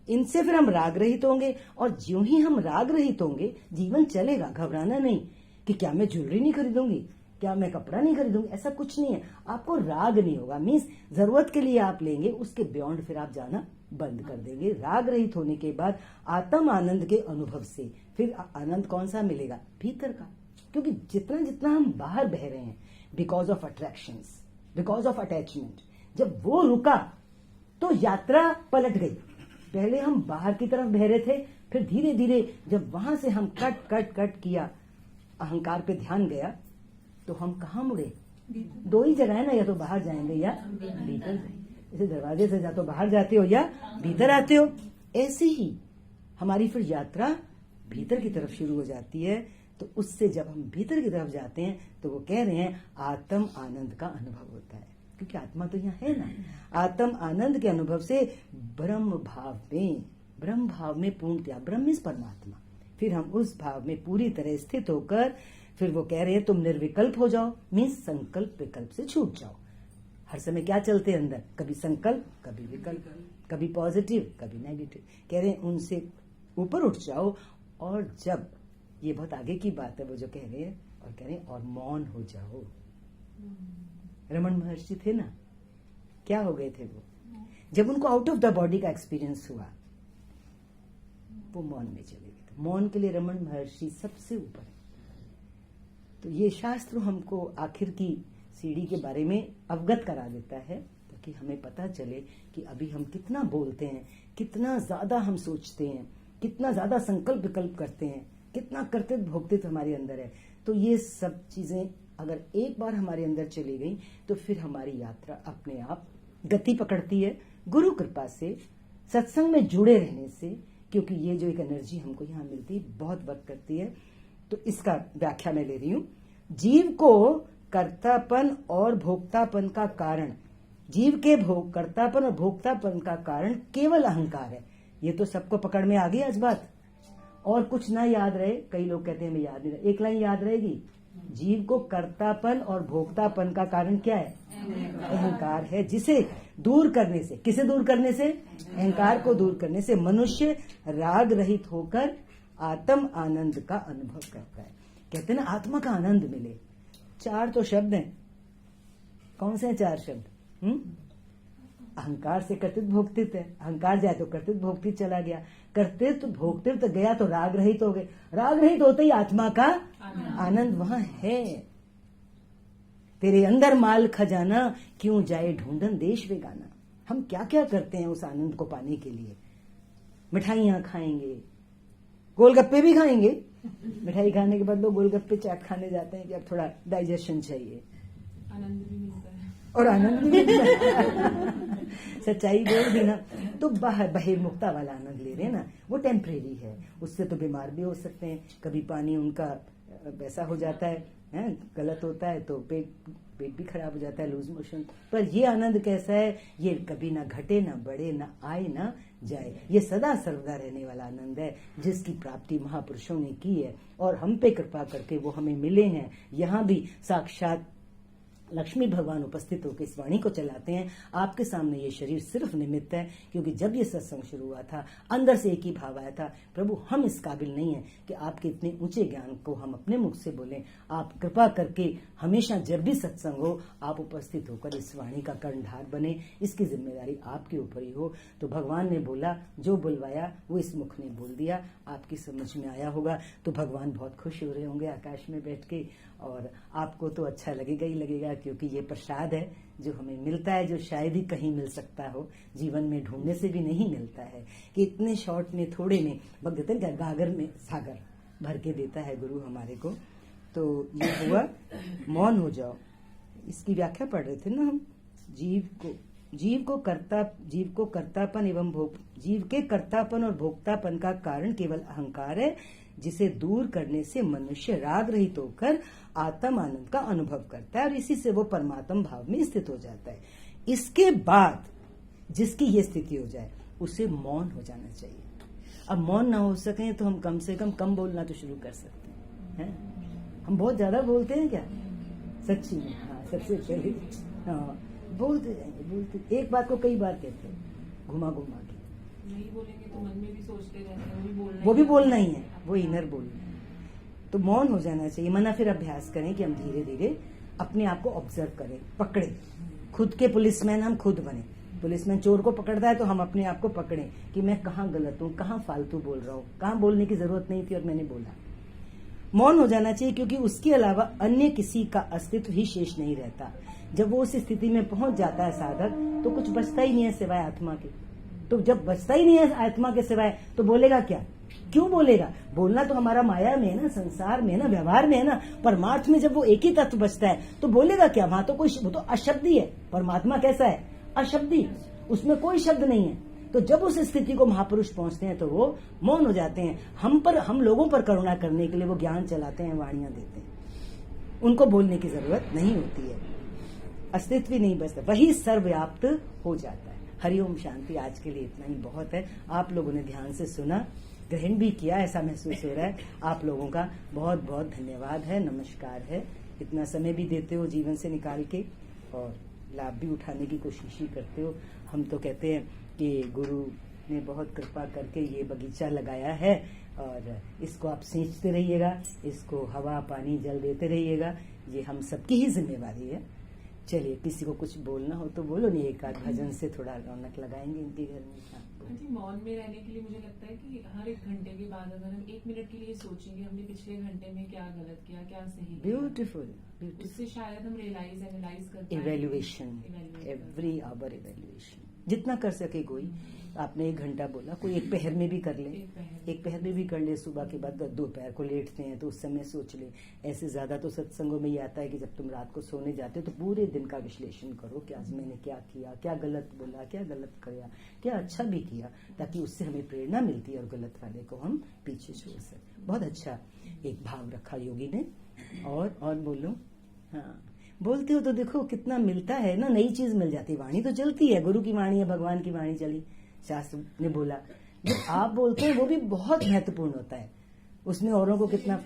इनसे फिर हम राग रहित होंगे, और ज्यों ही हम राग रहित होंगे जीवन चलेगा। घबराना नहीं कि क्या मैं ज्वेलरी नहीं खरीदूंगी, क्या मैं कपड़ा नहीं खरीदूंगी, ऐसा कुछ नहीं है। आपको राग नहीं होगा, मीन्स जरूरत के लिए आप लेंगे, उसके बियॉन्ड फिर आप जाना बंद कर देंगे। राग रहित होने के बाद आत्म आनंद के अनुभव से फिर आनंद कौन सा मिलेगा? भीतर का। क्योंकि जितना जितना हम बाहर बह रहे हैं because of attractions, because of attachment, जब वो रुका तो यात्रा पलट गई। पहले हम बाहर की तरफ बह रहे थे, फिर धीरे धीरे जब वहां से हम कट किया, अहंकार पे ध्यान गया, तो हम कहाँ मुड़े? दो ही जगह है ना, या तो बाहर जाएंगे या भीतर जाएंगे। जैसे दरवाजे से या तो बाहर जाते हो या भीतर आते हो, ऐसे ही हमारी फिर यात्रा भीतर की तरफ शुरू हो जाती है। तो उससे जब हम भीतर की तरफ जाते हैं तो वो कह रहे हैं आत्म आनंद का अनुभव होता है, क्योंकि आत्मा तो यहाँ है ना। आत्म आनंद के अनुभव से ब्रह्म भाव में पूर्णतया, ब्रह्म इस परमात्मा, फिर हम उस भाव में पूरी तरह स्थित होकर, फिर वो कह रहे हैं तुम निर्विकल्प हो जाओ, मीन्स संकल्प विकल्प से छूट जाओ। हर समय क्या चलते हैं अंदर? कभी संकल्प, कभी विकल्प, कभी पॉजिटिव, कभी नेगेटिव। कह रहे हैं उनसे ऊपर उठ जाओ। और जब, ये बहुत आगे की बात है वो जो कह रहे हैं, और कह रहे हैं और मौन हो जाओ। रमन महर्षि थे ना, क्या हो गए थे वो? जब उनको आउट ऑफ द बॉडी का एक्सपीरियंस हुआ, वो मौन में चले गए थे। मौन के लिए रमन महर्षि सबसे ऊपर है। तो ये शास्त्र हमको आखिर की सीढ़ी के बारे में अवगत करा देता है, ताकि हमें पता चले कि अभी हम कितना बोलते हैं, कितना ज्यादा हम सोचते हैं, कितना ज्यादा संकल्प विकल्प करते हैं, कितना कर्तव्य भोक्तित्व हमारे अंदर है। तो ये सब चीजें अगर एक बार हमारे अंदर चली गई तो फिर हमारी यात्रा अपने आप गति पकड़ती है, गुरु कृपा से, सत्संग में जुड़े रहने से। क्योंकि ये जो एक एनर्जी हमको यहाँ मिलती है बहुत वर्क करती है। तो इसका व्याख्या मैं ले रही हूं। जीव को कर्तापन और भोक्तापन का कारण, जीव के कर्तापन और भोक्तापन का कारण केवल अहंकार है। ये तो सबको पकड़ में आ गई आज बात। और कुछ ना याद रहे, कई लोग कहते हैं मैं याद नहीं रहा, एक लाइन याद रहेगी। जीव को कर्तापन और भोक्तापन का कारण क्या है? अहंकार है, जिसे दूर करने से, किसे दूर करने से? अहंकार को दूर करने से मनुष्य राग रहित होकर आत्म आनंद का अनुभव करता है। कहते हैं ना आत्मा का आनंद मिले। 4 तो शब्द हैं। कौन से हैं 4 शब्द? अहंकार से कर्तृत्व भोक्तित्व है, अहंकार जाए तो कर्तृत्व भोक्तित्व चला गया, कर्तृत्व भोक्तित्व गया तो राग रहित हो गए, राग रहित होते ही आत्मा का आनंद वहां है। तेरे अंदर माल खजाना, क्यों जाए ढूंढन देश बेगाना। हम क्या क्या करते हैं उस आनंद को पाने के लिए? मिठाइयां खाएंगे, गोलगप्पे भी खाएंगे। मिठाई खाने के बाद लोग गोलगप्पे चाट खाने जाते हैं कि अब थोड़ा डाइजेशन चाहिए, आनंद भी मिलता है और आनंद भी मिलता है। सच्चाई बोल दी ना, तो बहिर्मुखता वाला आनंद ले रहे हैं ना, वो टेम्परेरी है। उससे तो बीमार भी हो सकते हैं। कभी पानी उनका वैसा हो जाता है, गलत होता है तो पेट भी खराब हो जाता है, लूज मोशन। पर ये आनंद कैसा है? ये कभी ना घटे, ना बढ़े, ना आए, ना जाए। ये सदा सर्वदा रहने वाला आनंद है, जिसकी प्राप्ति महापुरुषों ने की है और हम पे कृपा करके वो हमें मिले हैं। यहाँ भी साक्षात लक्ष्मी भगवान उपस्थित होकर इस वाणी को चलाते हैं। आपके सामने ये शरीर सिर्फ निमित्त है, क्योंकि जब ये सत्संग शुरू हुआ था अंदर से एक ही भाव आया था, प्रभु हम इस काबिल नहीं है कि आपके इतने ऊंचे ज्ञान को हम अपने मुख से बोलें। आप कृपा करके हमेशा जब भी सत्संग हो आप उपस्थित होकर इस वाणी का कर्णधार बने, इसकी जिम्मेदारी आपके ऊपर ही हो। तो भगवान ने बोला, जो बुलवाया वो इस मुख ने बोल दिया। आपकी समझ में आया होगा तो भगवान बहुत खुश हो रहे होंगे आकाश में बैठ के, और आपको तो अच्छा लगेगा ही लगेगा, क्योंकि ये प्रसाद है जो हमें मिलता है, जो शायद ही कहीं मिल सकता हो, जीवन में ढूंढने से भी नहीं मिलता है कि इतने शॉर्ट में, थोड़े में, भगतन का गागर में सागर भर के देता है गुरु हमारे को। तो ये हुआ मौन हो जाओ। इसकी व्याख्या पढ़ रहे थे ना हम। जीव को कर्तापन एवं जीव के कर्तापन और भोक्तापन का कारण केवल अहंकार है, जिसे दूर करने से मनुष्य राग रहित होकर आत्म आनंद का अनुभव करता है और इसी से वो परमात्म भाव में स्थित हो जाता है। इसके बाद जिसकी ये स्थिति हो जाए उसे मौन हो जाना चाहिए। अब मौन ना हो सके तो हम कम से कम बोलना तो शुरू कर सकते हैं। हम बहुत ज्यादा बोलते हैं क्या? सच्ची में हाँ, सबसे पहले हाँ बोलते जाएंगे, एक बात को कई बार कहते हैं घुमा घुमा के। नहीं बोलेंगे तो मन में भी सोचते रहते हैं, वो भी बोलना ही है, वो इनर बोलना है। तो मौन हो जाना चाहिए। मना फिर अभ्यास करें कि हम धीरे धीरे अपने आप को ऑब्जर्व करें, पकड़े। खुद के पुलिसमैन हम खुद बने। पुलिसमैन चोर को पकड़ता है तो हम अपने आप को पकड़ें कि मैं कहाँ गलत हूँ, कहाँ फालतू बोल रहा हूँ, कहाँ बोलने की जरूरत नहीं थी और मैंने बोला। मौन हो जाना चाहिए क्योंकि उसके अलावा अन्य किसी का अस्तित्व ही शेष नहीं रहता। जब वो उस स्थिति में पहुंच जाता है साधक तो कुछ बचता ही नहीं है सिवाय आत्मा के। तो जब बचता ही नहीं है आत्मा के सिवाय तो बोलेगा क्या? क्यों बोलेगा? बोलना तो हमारा माया में है ना, संसार में है ना, व्यवहार में है ना। परमार्थ में जब वो एक ही तत्व बचता है तो बोलेगा क्या? वहां तो वो तो अशब्दी है। परमात्मा कैसा है? अशब्दी, उसमें कोई शब्द नहीं है। तो जब उस स्थिति को महापुरुष पहुंचते हैं तो वो मौन हो जाते हैं। हम लोगों पर करुणा करने के लिए वो ज्ञान चलाते हैं, वाणियां देते हैं। उनको बोलने की जरूरत नहीं होती है, अस्तित्व ही नहीं बचता, वही सर्वव्याप्त हो जाता है। हरिओम शांति। आज के लिए इतना ही बहुत है। आप लोगों ने ध्यान से सुना, ग्रहण भी किया, ऐसा महसूस हो रहा है। आप लोगों का बहुत बहुत धन्यवाद है, नमस्कार है। इतना समय भी देते हो जीवन से निकाल के और लाभ भी उठाने की कोशिश ही करते हो। हम तो कहते हैं कि गुरु ने बहुत कृपा करके ये बगीचा लगाया है और इसको आप सींचते रहिएगा, इसको हवा पानी जल देते रहिएगा। ये हम सबकी ही जिम्मेवारी है। चलिए, किसी को कुछ बोलना हो तो बोलो, नहीं एक आध भजन से थोड़ा रौनक लगाएंगे इनके घर में। जी, मौन में रहने के लिए मुझे लगता है कि हर एक घंटे के बाद अगर हम 1 मिनट के लिए सोचेंगे हमने पिछले घंटे में क्या गलत किया, क्या सही किया, ब्यूटीफुल, उससे शायद हम एनालाइज कर पाएं। इवेल्युएशन, एवरी आवर इवेल्युएशन जितना कर सके कोई। आपने 1 घंटा बोला, कोई 1 पहर में भी कर ले, 1 पहर में भी कर ले। सुबह के बाद 2 पहर को लेटते हैं तो उस समय सोच ले। ऐसे ज्यादा तो सत्संगों में ये आता है कि जब तुम रात को सोने जाते हो तो पूरे दिन का विश्लेषण करो कि आज मैंने क्या किया, क्या गलत बोला, क्या गलत किया, क्या अच्छा भी किया, ताकि उससे हमें प्रेरणा मिलती है और गलत वाले को हम पीछे छोड़ सकते। बहुत अच्छा एक भाव रखा योगी ने। और बोलो। हाँ, बोलते हो तो देखो कितना मिलता है ना, नई चीज मिल जाती है। वाणी तो चलती है, गुरु की वाणी है, भगवान की वाणी चली, शास्त्र ने बोला। जो आप बोलते हैं वो भी बहुत महत्वपूर्ण होता है। उसमें औरों को कितना है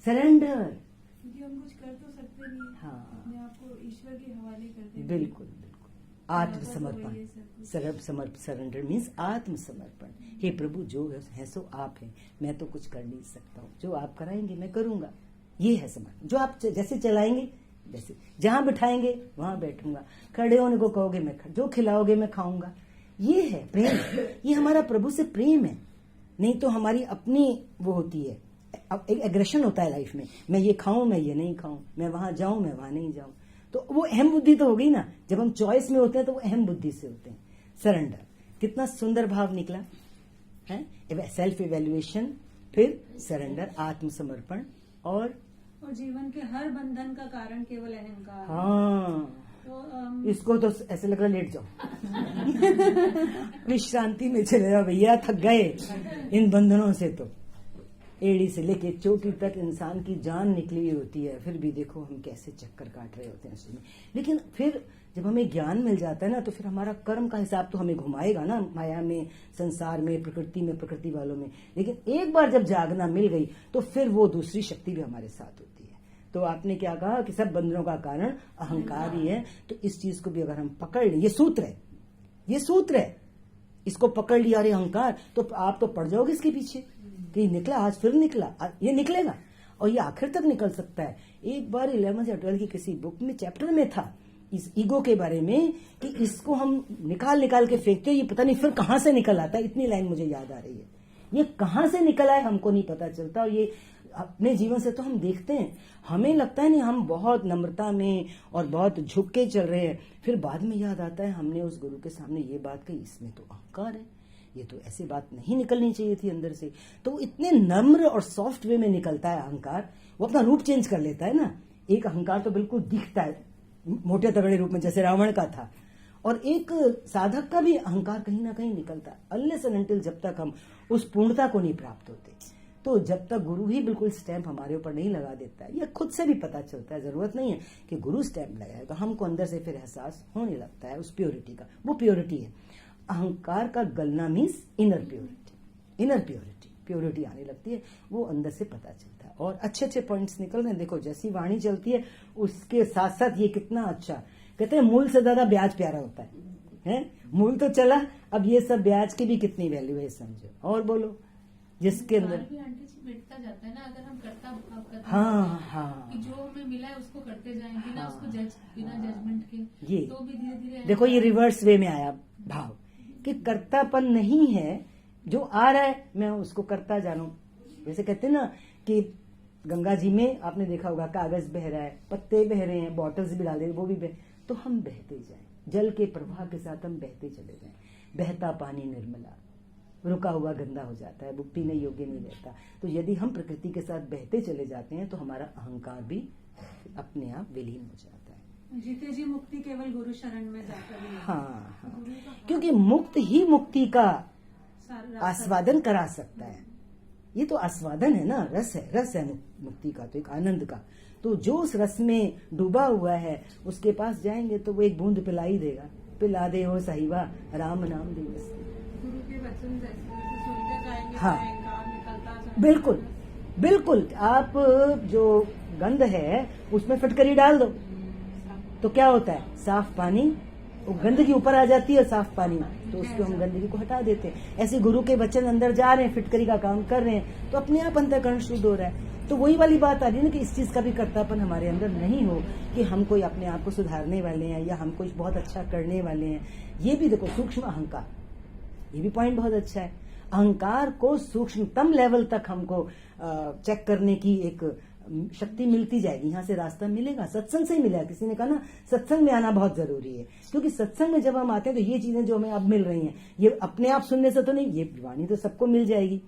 सरेंडर, क्योंकि हम कुछ कर तो सकते नहीं। हाँ, अपने आप को ईश्वर के हवाले करते हैं। बिल्कुल बिल्कुल। आत्मसमर्पण, सरेंडर मीन्स आत्मसमर्पण। हे प्रभु, जो है सो आप है, मैं तो कुछ कर नहीं सकता हूँ। जो आप कराएंगे मैं करूंगा, ये है समर्पण। जो आप जैसे चलाएंगे, जैसे जहां बिठाएंगे वहां बैठूंगा, खड़े होने को कहोगे मैं जो खिलाओगे मैं खाऊंगा। ये है प्रेम, ये हमारा प्रभु से प्रेम है। नहीं तो हमारी अपनी वो होती है, एक एग्रेशन होता है लाइफ में, मैं ये खाऊं, मैं ये नहीं खाऊं, मैं वहां जाऊं, मैं वहां नहीं जाऊं। तो वो अहम बुद्धि तो हो गई ना। जब हम चॉइस में होते हैं तो वो अहम बुद्धि से होते हैं। सरेंडर, कितना सुंदर भाव निकला है। सेल्फ इवेल्युएशन, फिर सरेंडर, आत्मसमर्पण, और जीवन के हर बंधन का कारण केवल अहंकार। हाँ, तो इसको तो ऐसे लग रहा लेट जाओ विश्रांति में चले जाओ भैया, थक गए इन बंधनों से। तो एड़ी से लेके चोटी तक इंसान की जान निकली हुई होती है, फिर भी देखो हम कैसे चक्कर काट रहे होते हैं उसमें। लेकिन फिर जब हमें ज्ञान मिल जाता है ना तो फिर हमारा कर्म का हिसाब तो हमें घुमाएगा ना, माया में, संसार में, प्रकृति वालों में। लेकिन एक बार जब जागना मिल गई तो फिर वो दूसरी शक्ति भी हमारे साथ होती है। तो आपने क्या कहा कि सब बंधनों का कारण अहंकार ही है। तो इस चीज को भी अगर हम पकड़ लें, ये सूत्र है, इसको पकड़ लिया अरे अहंकार, तो आप तो पड़ जाओगे इसके पीछे कि निकला, आज फिर निकला, ये निकलेगा और ये आखिर तक निकल सकता है। एक बार 11th या 12th की किसी बुक में चैप्टर में था इस ईगो के बारे में कि इसको हम निकाल के फेंकते, ये पता नहीं फिर कहां से निकल आता है। इतनी लाइन मुझे याद आ रही है, ये कहां से निकल आए हमको नहीं पता चलता। और ये अपने जीवन से तो हम देखते हैं, हमें लगता है नहीं हम बहुत नम्रता में और बहुत झुक के चल रहे हैं, फिर बाद में याद आता है हमने उस गुरु के सामने ये बात कही, इसमें तो अहंकार है, ये तो ऐसी बात नहीं निकलनी चाहिए थी अंदर से। तो वो इतने नम्र और सॉफ्ट वे में निकलता है अहंकार, वो अपना रूप चेंज कर लेता है ना। एक अहंकार तो बिल्कुल दिखता है मोटे तगड़े रूप में, जैसे रावण का था, और एक साधक का भी अहंकार कहीं ना कहीं निकलता है, अनलेस एंड अनटिल जब तक हम उस पूर्णता को नहीं प्राप्त होते। तो जब तक गुरु ही बिल्कुल स्टैंप हमारे ऊपर नहीं लगा देता है, या खुद से भी पता चलता है, जरूरत नहीं है कि गुरु स्टैंप लगाए, तो हमको अंदर से फिर एहसास होने लगता है उस प्योरिटी का। वो प्योरिटी है अहंकार का गलना, means inner purity. Inner purity आने लगती है, वो अंदर से पता चलता है। और अच्छे अच्छे पॉइंट्स निकल रहे हैं। देखो जैसी वाणी चलती है उसके साथ साथ ये कितना अच्छा, कहते हैं मूल से ज्यादा ब्याज प्यारा होता है? मूल तो चला, अब ये सब ब्याज की भी कितनी वैल्यू है समझो। और बोलो जिसके अंदर भी आंटी जी मिटता जाता है ना, अगर हम करते हाँ कि जो हमें मिला है उसको करते जाएं बिना उसको बिना जजमेंट के, ये तो भी धीरे धीरे देखो ये रिवर्स वे में आया भाव कि कर्तापन नहीं है, जो आ रहा है मैं उसको करता जानूं। जैसे कहते हैं ना कि गंगा जी में आपने देखा होगा कागज बह रहा है, पत्ते बह रहे हैं, बॉटल्स भी डाल रहे हैं, वो भी बह, तो हम बहते जाएं, जल के प्रवाह के साथ हम बहते चले जाएं। बहता पानी निर्मला, रुका हुआ गंदा हो जाता है, वो पीने योग्य नहीं रहता। तो यदि हम प्रकृति के साथ बहते चले जाते हैं तो हमारा अहंकार भी अपने आप विलीन हो जाता है। जीते जी मुक्ति केवल गुरु शरण में जाकर ही है। हाँ, क्योंकि मुक्त ही मुक्ति का सारा आस्वादन करा सकता है। ये तो आस्वादन है ना, रस है मुक्ति का, तो एक आनंद का। तो जो उस रस में डूबा हुआ है उसके पास जाएंगे तो वो एक बूंद पिला ही देगा। पिला दे हो सहीवा राम नाम दिवस। गुरु के वचन जैसे सुनते जाएंगे हाँ। तो अहंकार निकलता जाएगा। बिल्कुल बिल्कुल। आप जो गंध है उसमें फिटकरी डाल दो तो क्या होता है, साफ पानी, वो गंदगी ऊपर आ जाती है साफ पानी में, तो उसको हम गंदगी को हटा देते हैं। ऐसे गुरु के वचन अंदर जा रहे हैं, फिटकरी का काम कर रहे हैं, तो अपने आप अंतःकरण शुद्ध हो रहा है। तो वही वाली बात आ रही है ना कि इस चीज का भी कर्तापन हमारे अंदर नहीं हो कि हम कोई अपने आप को सुधारने वाले हैं या हम कुछ बहुत अच्छा करने वाले हैं। ये भी देखो सूक्ष्म अहंकार, ये भी पॉइंट बहुत अच्छा है। अहंकार को सूक्ष्मतम लेवल तक हमको चेक करने की एक शक्ति मिलती जाएगी। यहाँ से रास्ता मिलेगा, सत्संग से ही मिलेगा। किसी ने कहा ना सत्संग में आना बहुत जरूरी है, क्योंकि सत्संग में जब हम आते हैं तो ये चीजें जो हमें अब मिल रही हैं ये अपने आप सुनने से तो नहीं, ये वाणी तो सबको मिल जाएगी।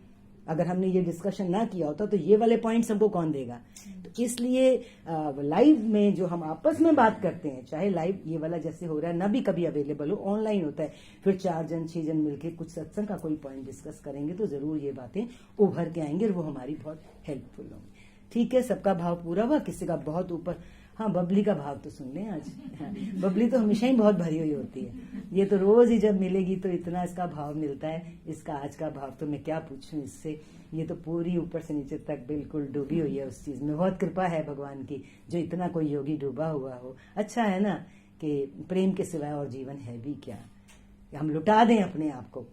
अगर हमने ये डिस्कशन ना किया होता तो ये वाले पॉइंट्स हमको कौन देगा। तो इसलिए लाइव में जो हम आपस में बात करते हैं, चाहे लाइव ये वाला जैसे हो रहा है ना भी कभी अवेलेबल हो, ऑनलाइन होता है, फिर 4 जन 6 जन मिलकर कुछ सत्संग का कोई पॉइंट डिस्कस करेंगे तो जरूर ये बातें उभर के आएंगे और वो हमारी बहुत हेल्पफुल होंगी। ठीक है, सबका भाव पूरा हुआ, किसी का बहुत ऊपर। हाँ, बबली का भाव तो सुन लें आज। हाँ, बबली तो हमेशा ही बहुत भरी हुई होती है, ये तो रोज ही जब मिलेगी तो इतना इसका भाव मिलता है। इसका आज का भाव तो मैं क्या पूछूं इससे, ये तो पूरी ऊपर से नीचे तक बिल्कुल डूबी हुई है उस चीज में। बहुत कृपा है भगवान की जो इतना कोई योगी डूबा हुआ हो। अच्छा है ना कि प्रेम के सिवाय और जीवन है भी क्या, हम लुटा दें अपने आप को।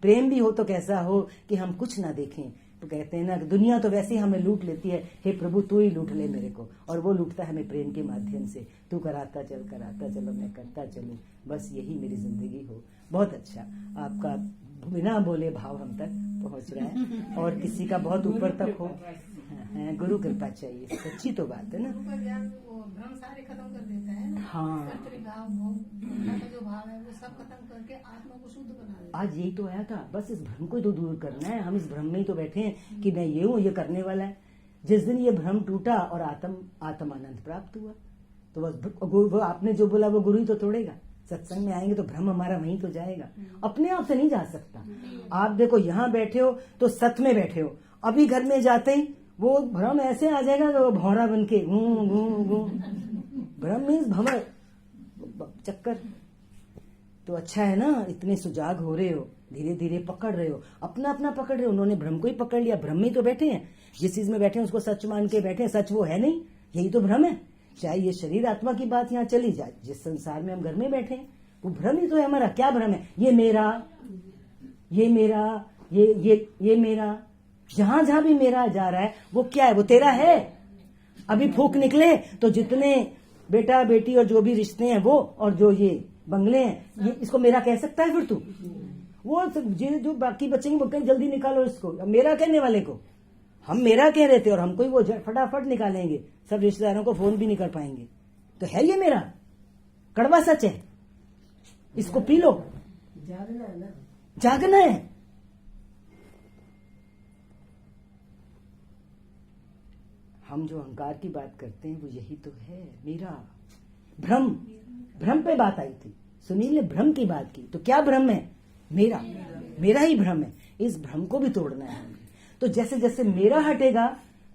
प्रेम भी हो तो कैसा हो कि हम कुछ ना देखें। तो कहते हैं ना कि दुनिया तो वैसे ही हमें लूट लेती है, हे प्रभु तू ही लूट ले मेरे को, और वो लूटता है हमें प्रेम के माध्यम से। तू कराता चलो मैं करता चलूं, बस यही मेरी जिंदगी हो। बहुत अच्छा, आपका बिना बोले भाव हम तक पहुंच रहा है और किसी का बहुत ऊपर तक हो। हाँ, गुरु कृपा चाहिए, सच्ची तो बात है ना। गुरु का ज्ञान वो भ्रम सारे खत्म कर देता है ना। हाँ। कर्तृभाव भोग का जो भाव है वो सब खत्म करके आत्मा को शुद्ध बना देता है। आज यही तो आया था, बस इस भ्रम को तो दूर करना है। हम इस भ्रम में ही तो बैठे हैं कि मैं ये हूँ, ये करने वाला है। जिस दिन ये भ्रम टूटा और आत्म आनंद प्राप्त हुआ तो बस वो आपने जो बोला वो गुरु ही तो तोड़ेगा। सत्संग में आएंगे तो भ्रम हमारा वहीं तो जाएगा, अपने आप से नहीं जा सकता। आप देखो यहाँ बैठे हो तो सत में बैठे हो, अभी घर में जाते ही वो भ्रम ऐसे आ जाएगा कि वो भौरा बन के घूम घूम घूम। भ्रम मीन्स भंवर, चक्कर। तो अच्छा है ना, इतने सुजाग हो रहे हो, धीरे धीरे पकड़ रहे हो, अपना अपना पकड़ रहे हो। उन्होंने भ्रम को ही पकड़ लिया, भ्रम में ही तो बैठे हैं। जिस चीज में बैठे हैं उसको सच मान के बैठे हैं, सच वो है नहीं, यही तो भ्रम है। चाहे ये शरीर आत्मा की बात यहाँ चली जाए, जिस संसार में हम घर में बैठे हैं वो भ्रम ही तो है हमारा। क्या भ्रम है, ये मेरा, ये मेरा, ये मेरा। जहां जहां भी मेरा जा रहा है वो क्या है, वो तेरा है। अभी फूक निकले तो जितने बेटा बेटी और जो भी रिश्ते हैं वो, और जो ये बंगले हैं, ये इसको मेरा कह सकता है फिर तू? वो जो बाकी बचेंगे वो कहीं जल्दी निकालो इसको, मेरा कहने वाले को। हम मेरा कह रहे थे और हमको ही वो फटाफट निकालेंगे, सब रिश्तेदारों को फोन भी नहीं कर पाएंगे। तो है ये मेरा, कड़वा सच है, इसको पी लो। जागना है। हम जो अहंकार की बात करते हैं वो यही तो है, मेरा भ्रम। भ्रम पे बात आई थी, सुनील ने भ्रम की बात की, तो क्या भ्रम है? मेरा, मेरा ही भ्रम है। इस भ्रम को भी तोड़ना है हमें। तो जैसे जैसे मेरा हटेगा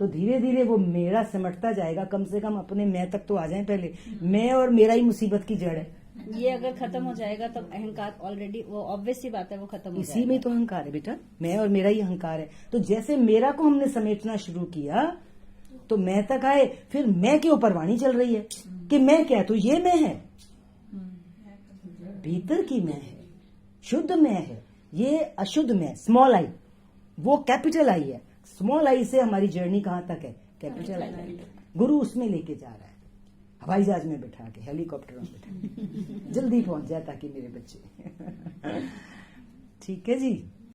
तो धीरे धीरे वो मेरा सिमटता जाएगा। कम से कम अपने मैं तक तो आ जाए पहले। मैं और मेरा ही मुसीबत की जड़ है। ये अगर खत्म हो जाएगा तब अहंकार ऑलरेडी, वो ऑब्वियस सी बात है, वो खत्म हो इसी जाएगा। में तो अहंकार है बेटा, मैं और मेरा ही अहंकार है। तो जैसे मेरा को हमने समेटना शुरू किया तो मैं तक आए, फिर मैं के ऊपर वाणी चल रही है कि मैं क्या, तो ये मैं है, भीतर की मैं है, शुद्ध मैं है, ये अशुद्ध मैं, स्मॉल आई, वो कैपिटल आई है। स्मॉल आई से हमारी जर्नी कहां तक है? Capital I. गुरु उसमें लेके जा रहा है, हवाई जहाज में बिठा के, हेलीकॉप्टर में बिठा के, जल्दी पहुंच जाए ताकि मेरे बच्चे ठीक है जी।